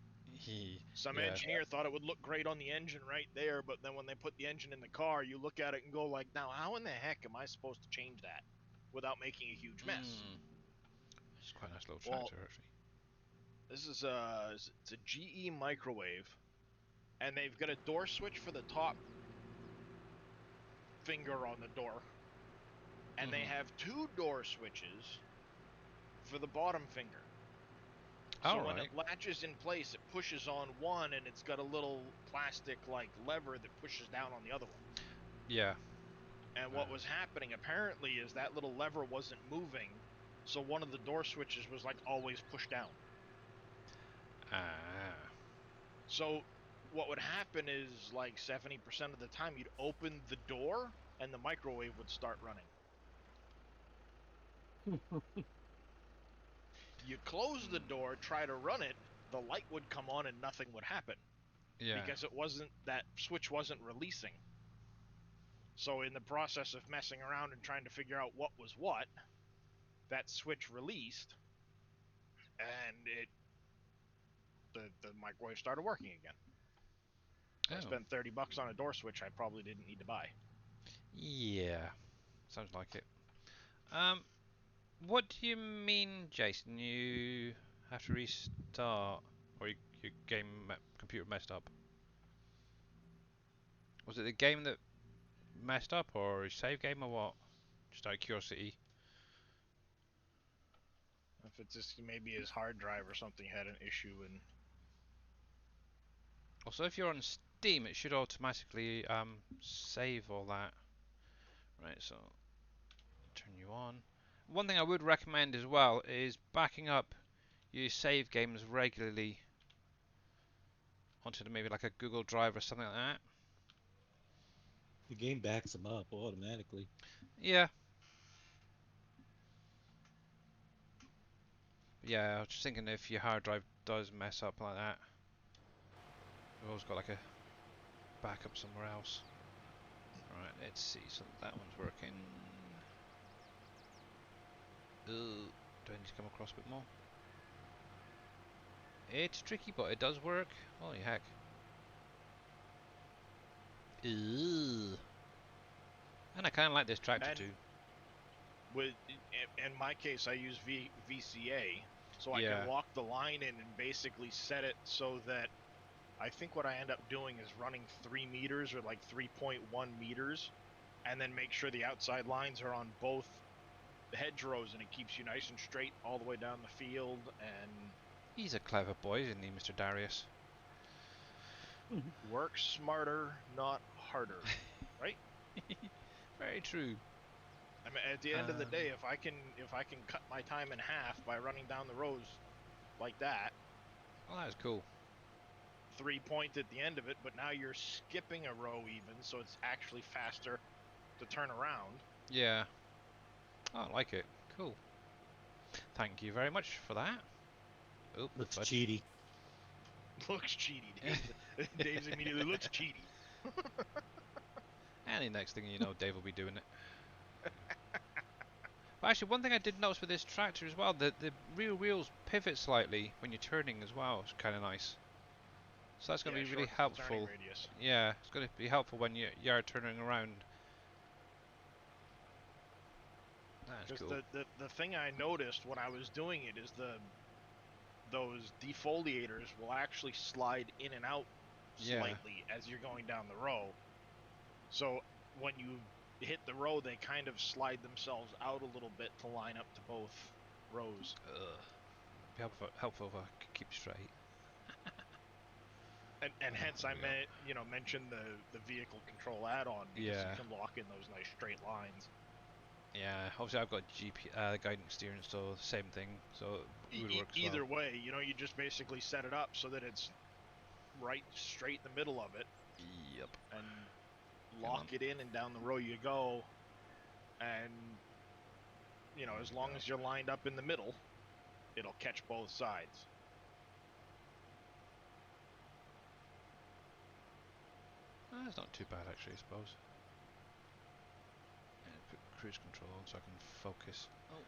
Some Yeah. engineer thought it would look great on the engine right there, but then when they put the engine in the car, you look at it and go like, now how in the heck am I supposed to change that without making a huge mess? It's quite a nice little Well, tractor, actually. this is it's a GE microwave, and they've got a door switch for the top finger on the door, and they have 2 door switches for the bottom finger. So when Alright. it latches in place, it pushes on one, and it's got a little plastic like lever that pushes down on the other one. Yeah. And what was happening apparently is that little lever wasn't moving, so one of the door switches was like always pushed down. Ah. So what would happen is like 70% of the time you'd open the door and the microwave would start running. You close the door, try to run it, the light would come on and nothing would happen Yeah. because that switch wasn't releasing. So in the process of messing around and trying to figure out what was what, that switch released, and the microwave started working again. So I Oh, spent $30 on a door switch I probably didn't need to buy. yeah, sounds like it. Um, what do you mean, Jason? You have to restart, or your computer messed up? Was it the game that messed up, or your save game, or what? Just out of curiosity. If it's just maybe his hard drive or something had an issue, and Also, if you're on Steam, it should automatically save all that. Right, so turn you on. One thing I would recommend as well is backing up your save games regularly onto maybe like a Google Drive or something like that. The game backs them up automatically. Yeah. Yeah, I was just thinking if your hard drive does mess up like that, you've always got like a backup somewhere else. Alright, let's see. So that one's working. Ooh, do I need to come across a bit more? It's tricky, but it does work. Holy heck. Ooh. And I kind of like this tractor and too. with in my case I use VCA, so I Yeah. can lock the line in and basically set it so that I think what I end up doing is running 3 meters or like 3.1 meters, and then make sure the outside lines are on both hedgerows, and it keeps you nice and straight all the way down the field. And He's a clever boy, isn't he, Mr. Darius? work smarter, not harder, right? Very true. I mean, at the end of the day, if I can cut my time in half by running down the rows like that, Well, that's cool. 3-point at the end of it, but now you're skipping a row even, so it's actually faster to turn around. Yeah. Oh, I like it. Cool. Thank you very much for that. Oh, Looks fudge. cheaty. Looks cheaty, Dave. Dave's immediately looks cheaty. And the next thing you know, Dave will be doing it. But actually, one thing I did notice with this tractor as well, the rear wheels pivot slightly when you're turning as well. It's kind of nice. So that's going to Yeah, be really shortens the turning helpful. radius. Yeah, it's going to be helpful when you're turning around. That's Because cool. the thing I noticed when I was doing it is those defoliators will actually slide in and out Yeah. slightly as you're going down the row. So when you hit the row, they kind of slide themselves out a little bit to line up to both rows. Ugh. Be helpful if I could keep straight. And hence I there we go. mentioned the vehicle control add-on, because Yeah. you can lock in those nice straight lines. Yeah, obviously I've got guidance steering, so same thing. So it would work as well. Either way, you just basically set it up so that it's right straight in the middle of it, Yep. and Come on. lock it in, and down the row you go. And as long as you're lined up in the middle, it'll catch both sides. That's not too bad actually, I suppose. And put cruise control on so I can focus. Oh.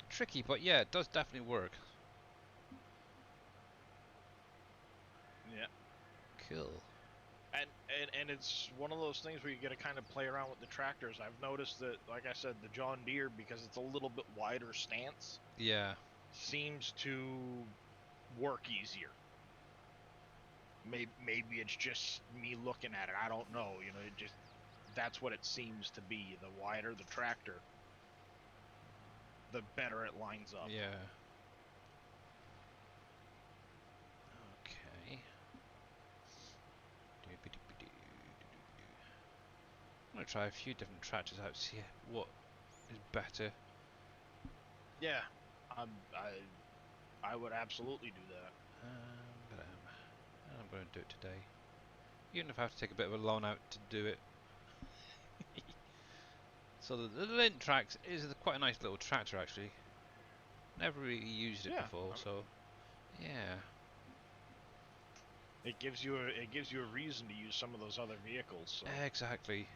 Tricky, but yeah, it does definitely work. Yeah. Cool. And it's one of those things where you get to kind of play around with the tractors. I've noticed that, like I said, the John Deere, because it's a little bit wider stance, Yeah. seems to work easier. Maybe it's just me looking at it. I don't know. That's what it seems to be. The wider the tractor, the better it lines up. Yeah. Okay. I'm gonna try a few different tractors out, see what is better. Yeah, I would absolutely do that. But I'm gonna do it today. Even if I have to take a bit of a loan out to do it. So the Lint Trax is quite a nice little tractor actually. Never really used it Yeah, before, so yeah. It gives you a reason to use some of those other vehicles. So Exactly.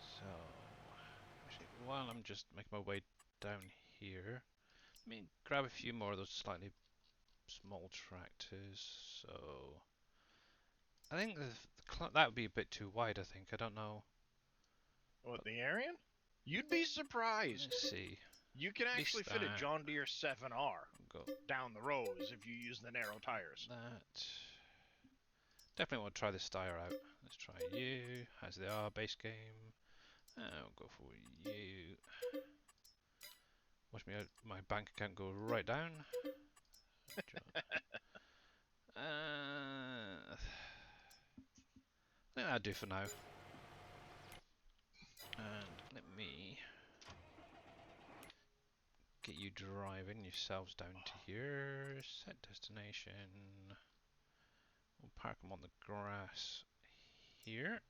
So, actually, while I'm just making my way down here, let me grab a few more of those slightly small tractors. So, I think that would be a bit too wide. I think I don't know. what, the Arian? You'd be surprised. Let's see. You can At least actually fit a that. John Deere 7R Go down the rows if you use the narrow tires. that. Definitely want to try this Steyr out. Let's try you. As they are, base game. I'll go for you. Watch my bank account go right down. I think that'll do for now. And let me get you driving yourselves down to here. Set destination. We'll park them on the grass here.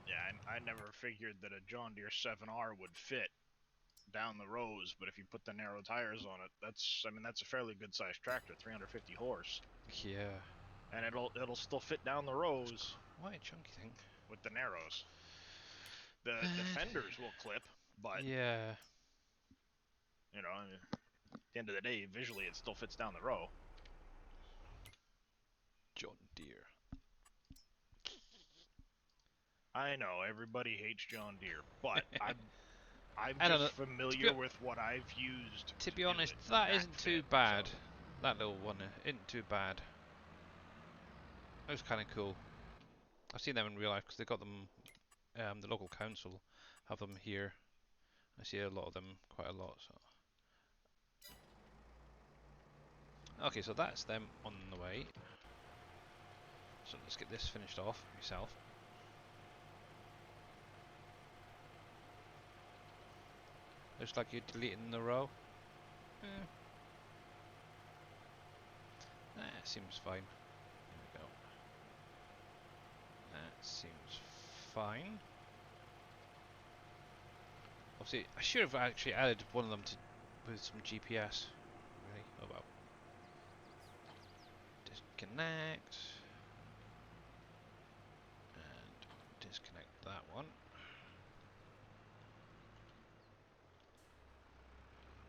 Yeah, I never figured that a John Deere 7R would fit down the rows, but if you put the narrow tires on it, that's a fairly good sized tractor, 350 horse, Yeah. and it'll still fit down the rows Quite a chunky thing. with the narrows. The fenders will clip, but Yeah. you know, at the end of the day, visually it still fits down the row. John Deere. I know everybody hates John Deere, but I'm I don't know. just familiar with what I've used. To be do honest, it, that and isn't too fit, bad. so. That little one isn't too bad. It was kind of cool. I've seen them in real life because they got them. The local council have them here. I see a lot of them, quite a lot. So. Okay, so that's them on the way. So let's get this finished off myself. Looks like you're deleting the row. That seems fine. There we go. That seems fine. Obviously, I should have actually added one of them with some GPS. Really? Oh well. Disconnect. And disconnect that one.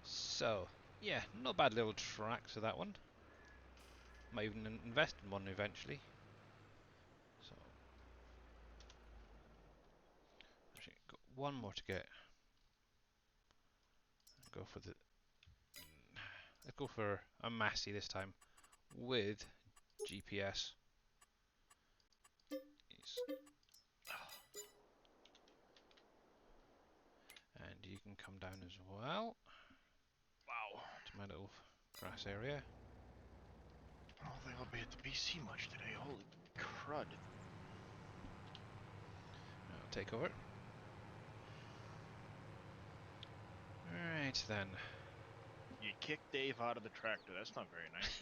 So, yeah, not bad little track to that one. Might even invest in one eventually. So, actually, got one more to get. Go for the. Let's go for a Massey this time with GPS. And you can come down as well. Wow. To my little grass area. I don't think I'll be at the BC much today. Holy crud. I'll take over. Alright then. You kicked Dave out of the tractor. That's not very nice.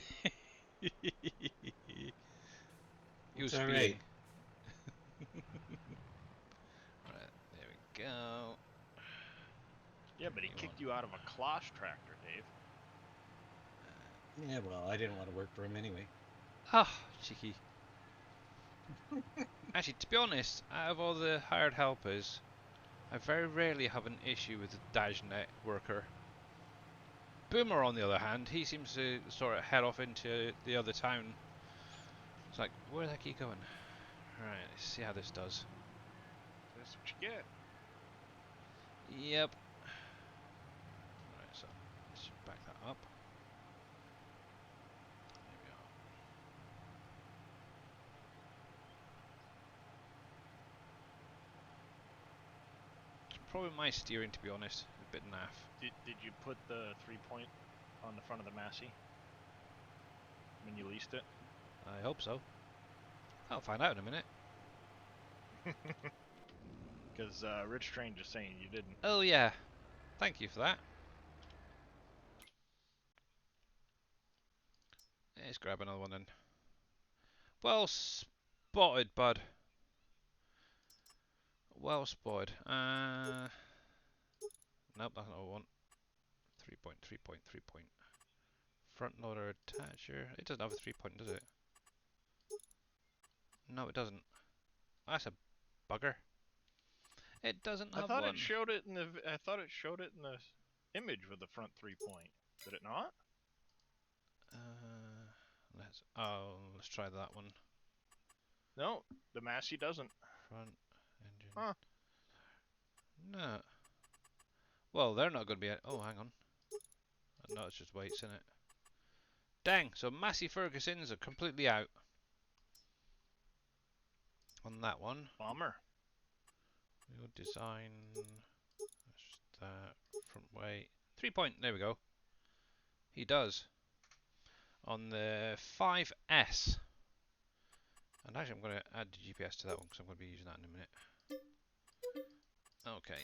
He was It's all speeding. right. Right, there we go. Yeah, but he kicked you out of a Kloss tractor, Dave. Yeah, well, I didn't want to work for him anyway. Ah, cheeky. Actually, to be honest, out of all the hired helpers, I very rarely have an issue with the Dajnet worker. Boomer, on the other hand, he seems to sort of head off into the other town. It's like, where the heck are you going? Right, let's see how this does. That's what you get. Yep. Right, so let's back that up. There we are. It's probably my steering, to be honest. A bit naff. Did you put the 3-point on the front of the Massey when you leased it? I hope so. I'll find out in a minute. Because Rich Train just saying you didn't. Oh yeah, thank you for that. Let's grab another one then. Well spotted, bud. Well spotted. Nope, that's not what I want. 3 point, 3 point, 3 point. Front loader attacher. It doesn't have a 3-point, does it? No, it doesn't. That's a bugger. It doesn't I have thought one. it showed it in the. I thought it showed it in the image with the front 3-point. Did it not? Let's try that one. No, the Massey doesn't. Front engine. Huh. No. Well, they're not going to be. Oh, hang on. No, it's just weights in it. Dang. So Massey Ferguson's are completely out on that one. Bummer. Wheel design. That's just that. Front weight. 3-point. There we go. He does. On the 5S. And actually, I'm going to add the GPS to that one because I'm going to be using that in a minute. Okay.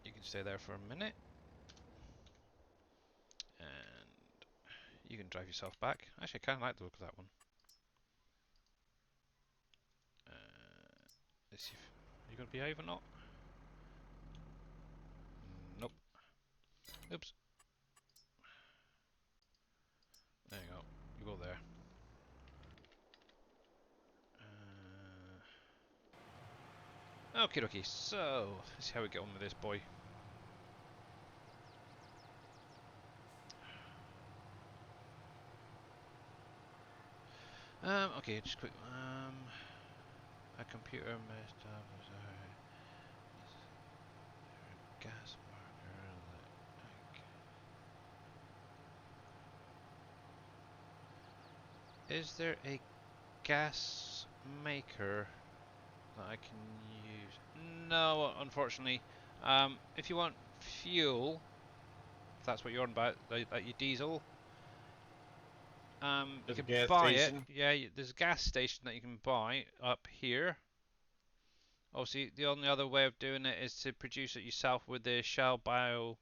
You can stay there for a minute. And you can drive yourself back. Actually, I kind of like the look of that one. Let's see if you're going to behave or not. Nope. Oops. There you go. You go there. Okie dokie. So, let's see how we get on with this boy. Okay, just quick. A computer messed up. Gas marker. Is there a gas maker that I can use? No, unfortunately. If you want fuel, if that's what you're on about, like your diesel, you There's a can gas buy station? it. Yeah, there's a gas station that you can buy up here. Obviously, the only other way of doing it is to produce it yourself with the Shell Bio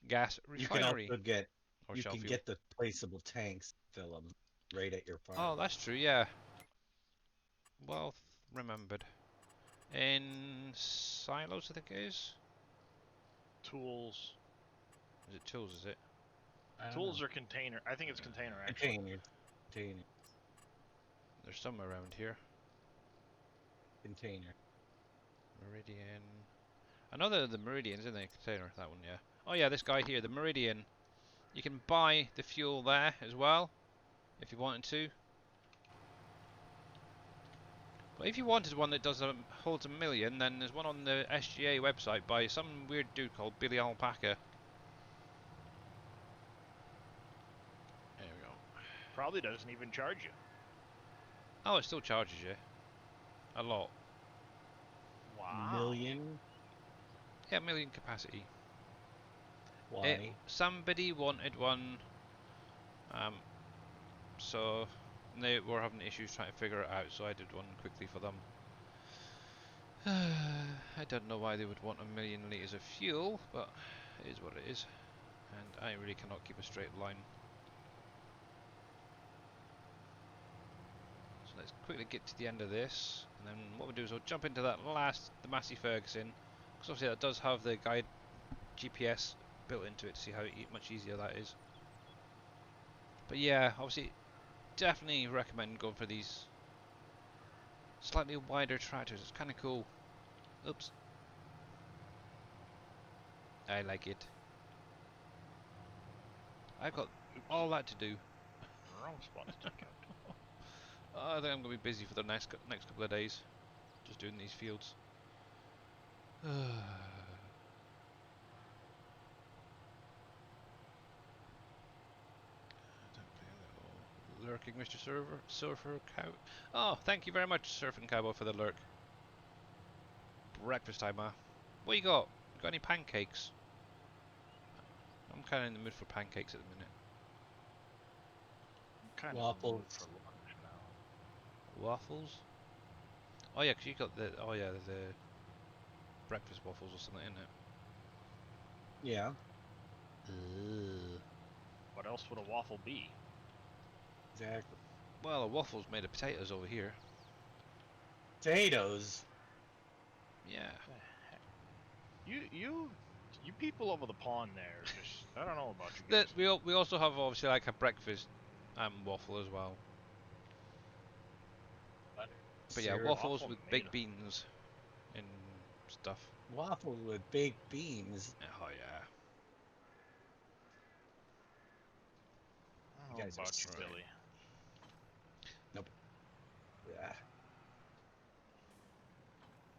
Gas You can Refinery also get or you Shell can Fuel. get the placeable tanks, fill them right at your farm. Oh, that's true. Yeah. Well remembered. In silos, I think it is. Tools. Is it tools? Is it? I don't Tools know. or container. I think it's container actually. Container. There's some around here. Container. Meridian. I know the Meridian's in the container. That one, yeah. Oh yeah, this guy here, the Meridian. You can buy the fuel there as well, if you wanted to. But if you wanted one that does holds 1 million, then there's one on the SGA website by some weird dude called Billy Alpaca. There we go. Probably doesn't even charge you. Oh, it still charges you. A lot. Wow. Million? Yeah, 1 million capacity. Why? Somebody wanted one, so they were having issues trying to figure it out, so I did one quickly for them. I don't know why they would want 1 million litres of fuel, but it is what it is, and I really cannot keep a straight line. So let's quickly get to the end of this, and then what we'll do is we'll jump into that the Massey Ferguson, because obviously that does have the guide GPS built into it to see how much easier that is. But yeah, obviously definitely recommend going for these slightly wider tractors. It's kind of cool. Oops. I like it. I've got all that to do. Wrong spot to take out. I think I'm going to be busy for the next couple of days, just doing these fields. Lurking Mr. Surfer Cow. Oh, thank you very much, Surfing Cowboy, for the lurk. Breakfast time, huh? What you got? Got any pancakes? I'm kind of in the mood for pancakes at the minute. I'm kind Waffles. of for lunch now. Waffles? Oh yeah, 'cause you got the the breakfast waffles or something, isn't it? Yeah. Ugh. What else would a waffle be? Exactly. Well, a waffle's made of potatoes over here. Potatoes. Yeah. You You people over the pond there, just I don't know about you The, guys. we also have obviously like a breakfast waffle as well. But yeah, Sir, waffles waffle with made- baked beans and stuff. waffle with baked beans. Oh yeah. I don't You know guys are about you, sick. Billy. Yeah.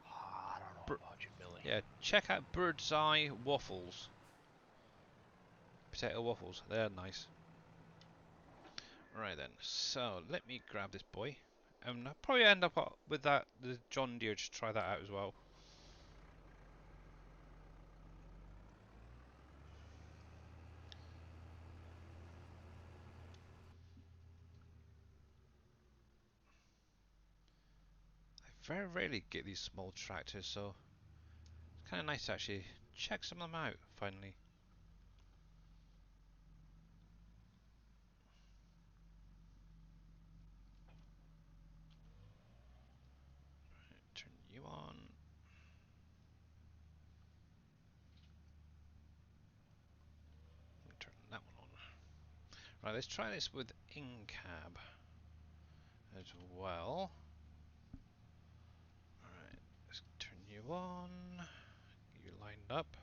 I don't know Br- about you, Billy. Yeah, check out Bird's Eye waffles. Potato waffles, they're nice. Right then, so let me grab this boy. And I'll probably end up with the John Deere, just try that out as well. I very rarely get these small tractors, so it's kind of nice to actually check some of them out, finally. Turn you on. Turn that one on. Right, let's try this with in-cab as well. Alright, let's turn you on. You lined up.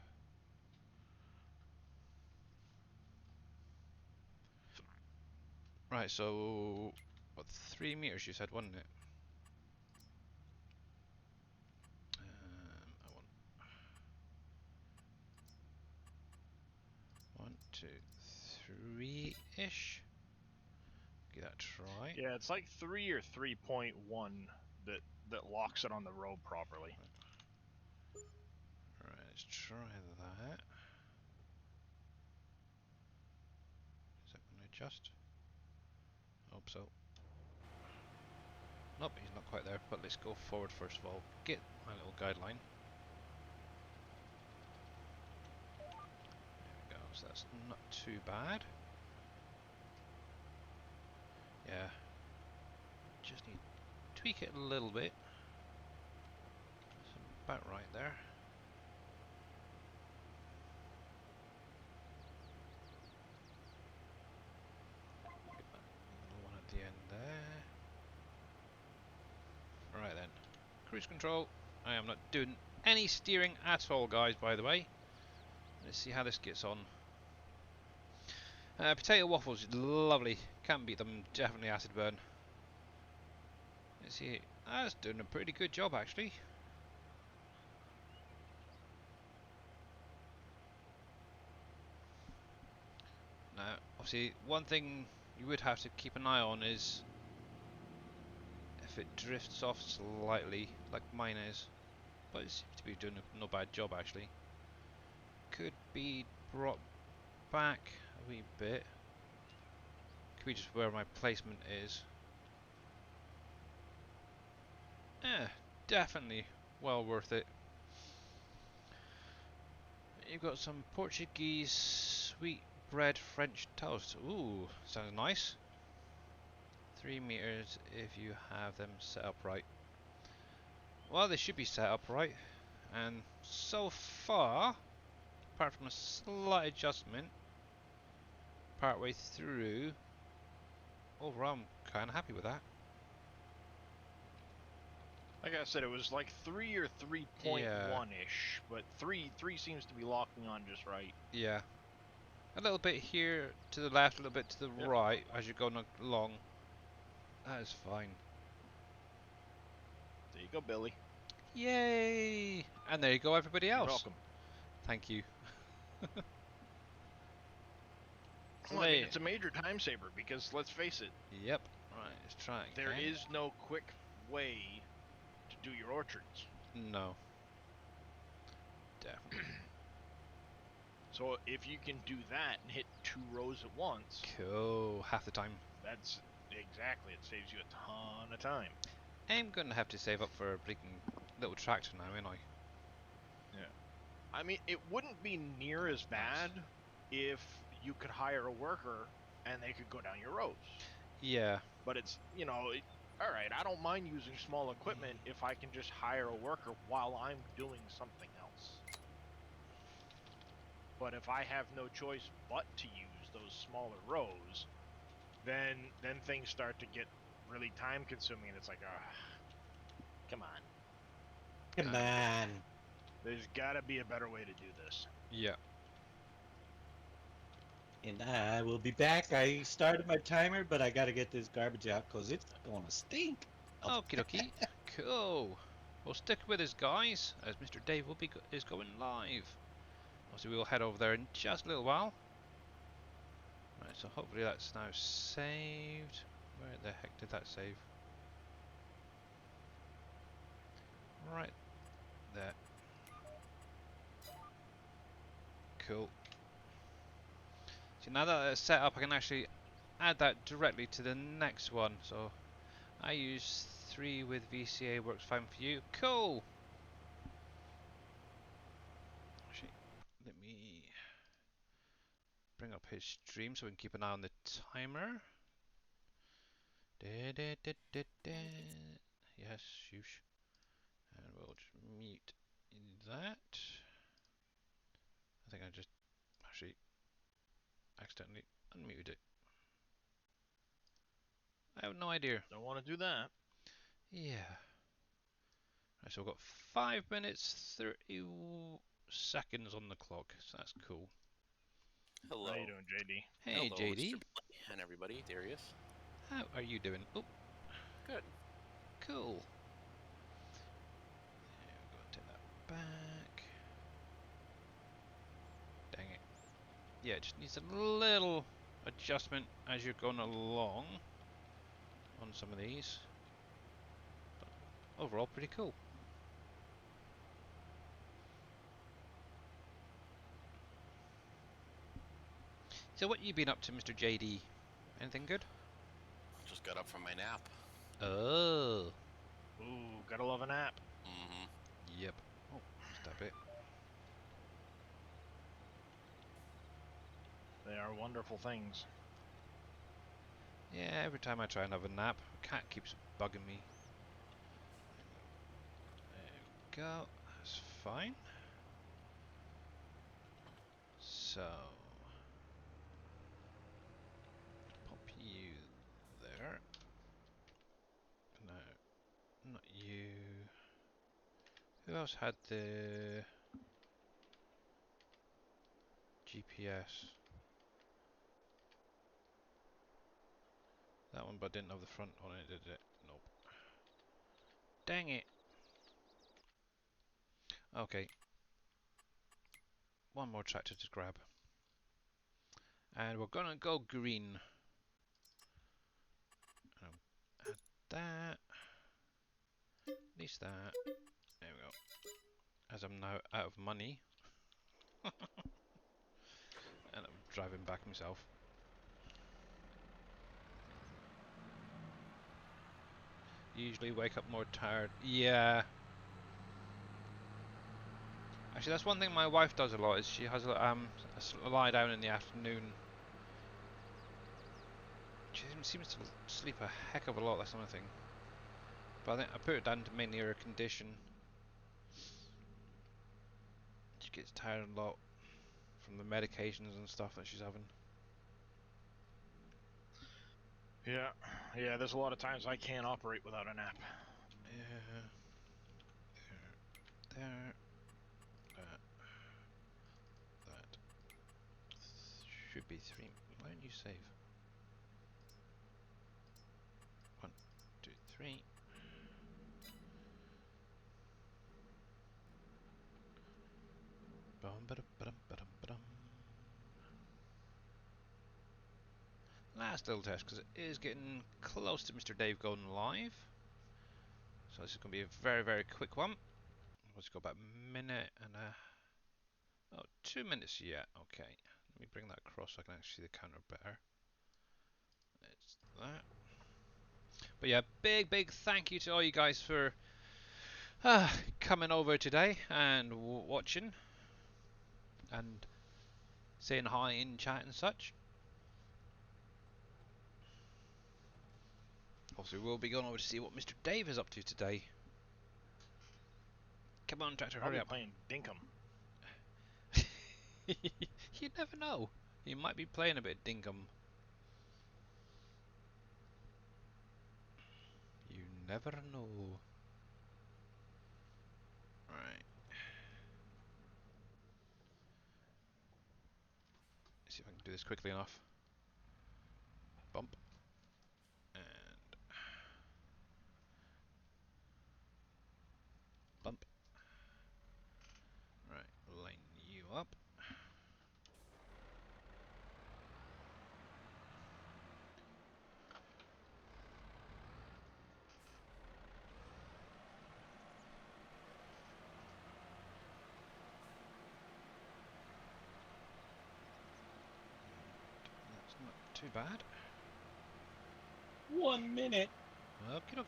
Right, so what, 3 meters you said, wasn't it? I want 1, 2, 3-ish. Give that a try. Yeah, it's like 3 or 3.1 that locks it on the road properly. Alright, let's try that. Is that going to adjust? Hope so. Nope, he's not quite there, but let's go forward first of all. Get my little guideline. There we go, so that's not too bad. Yeah. Just need to tweak it a little bit. That's about right there. Get that little one at the end there. Right then. Cruise control. I am not doing any steering at all, guys, by the way. Let's see how this gets on. Potato waffles, lovely. Can't beat them. Definitely acid burn. Let's see. That's doing a pretty good job, actually. Now, obviously, one thing you would have to keep an eye on is if it drifts off slightly, like mine is. But it seems to be doing no bad job, actually. Could be brought back a wee bit. Could be just where my placement is. Yeah, definitely well worth it. You've got some Portuguese sweet bread French toast. Ooh, sounds nice. 3 meters if you have them set up right. Well, they should be set up right. And so far, apart from a slight adjustment, partway through, overall I'm kind of happy with that. Like I said, it was like 3 or 3.1-ish, but 3 seems to be locking on just right. Yeah. A little bit here to the left, a little bit to the Yep. right as you're going along. That is fine. There you go, Billy. Yay! And there you go, everybody You're else. welcome. Thank you. So Well, I mean, it's a major time saver because let's face it, Yep. Right, let's try it there again. is no quick way to do your orchards. No. Definitely. So if you can do that and hit 2 rows at once, Cool. Half the time. that's exactly, it saves you a ton of time. I'm gonna have to save up for a freaking little tractor now, ain't I? I mean, it wouldn't be near as bad if you could hire a worker and they could go down your roads. Yeah. But it's, all right, I don't mind using small equipment if I can just hire a worker while I'm doing something else. But if I have no choice but to use those smaller rows, then things start to get really time consuming, and it's like, come on. Come on. There's got to be a better way to do this. Yeah. And I will be back. I started my timer, but I gotta get this garbage out because it's gonna stink. Okie dokie. Cool. Well, stick with us, guys, as Mr. Dave will be is going live. So we'll head over there in just a little while. Right, so hopefully that's now saved. Where the heck did that save? Right there. Cool. So now that it's set up, I can actually add that directly to the next one. So I use 3 with VCA, works fine for you. Cool! Actually, let me bring up his stream so we can keep an eye on the timer. Da, da, da, da, da. Yes, shush. And we'll just mute that. I think I just actually accidentally unmuted it. I have no idea. Don't want to do that. Yeah. Right, so we've got 5 minutes 30 seconds on the clock, so that's cool. Hello. How you doing, JD? Hey Hello, JD, Mr. Billy and everybody. Darius. how are you doing? Oh, Good. cool. Yeah, we're going to take that back. Dang it. Yeah, it just needs a little adjustment as you're going along on some of these. But overall, pretty cool. So what you been up to, Mr. JD? Anything good? Just got up from my nap. Oh. Ooh, gotta love a nap. Mm-hmm. Yep. Oh, stop it. They are wonderful things. Yeah, every time I try and have a nap, a cat keeps bugging me. There we go. That's fine. So, pop you there. No, not you. Who else had the GPS? That one, but didn't have the front on it, did it? Nope. Dang it. Okay. One more tractor to grab. And we're gonna go green. Add that. At least that. There we go. As I'm now out of money. And I'm driving back myself. Usually wake up more tired. Yeah. Actually, that's one thing my wife does a lot. Is she has a lie down in the afternoon. She seems to sleep a heck of a lot. That's another thing. But I think I put it down to mainly her condition. She gets tired a lot from the medications and stuff that she's having. Yeah, there's a lot of times I can't operate without a nap. Yeah. There. That. Should be 3. Why don't you save? 1, 2, 3. Bum, ba-dum, ba-dum, ba-dum, ba-dum. Last little test, because it is getting close to Mr. Dave going live. So this is going to be a very, very quick one. Let's go about a minute and a... Oh, 2 minutes yet. Okay. Let me bring that across so I can actually see the counter better. It's that. But yeah, big thank you to all you guys for coming over today and watching and saying hi in chat and such. Also, we'll be going over to see what Mr. Dave is up to today. Come on, Tractor, I'll hurry be up. playing Dinkum. You never know. You might be playing a bit dinkum. You never know. Right. See if I can do this quickly enough. Bump. And bump. Right, line you up. That's not too bad. 1 minute. Okie dokie.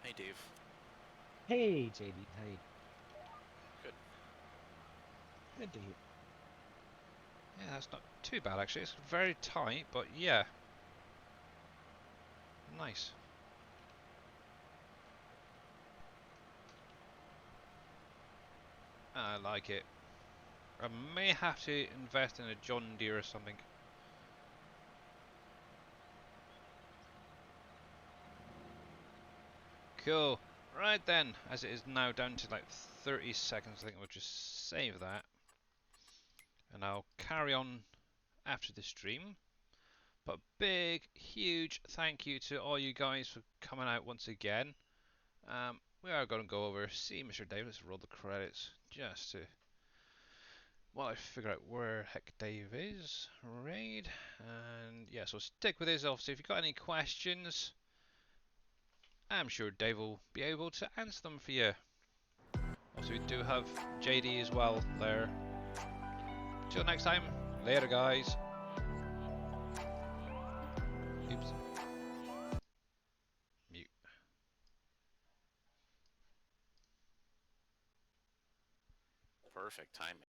Hey, Dave. Hey, JD. How you? Good. Good to hear. Yeah, that's not too bad actually. It's very tight, but yeah. Nice. I like it. I may have to invest in a John Deere or something. Cool. Right then, as it is now down to like 30 seconds, I think we'll just save that. And I'll carry on after the stream. But big, huge thank you to all you guys for coming out once again. We are going to go over, see Mr. Dave, let's roll the credits just to, while I figure out where heck Dave is. Raid, and yeah, so stick with this. Obviously, if you've got any questions, I'm sure Dave will be able to answer them for you. Also, we do have JD as well there. Till next time, later guys. Oops. Mute. Perfect timing.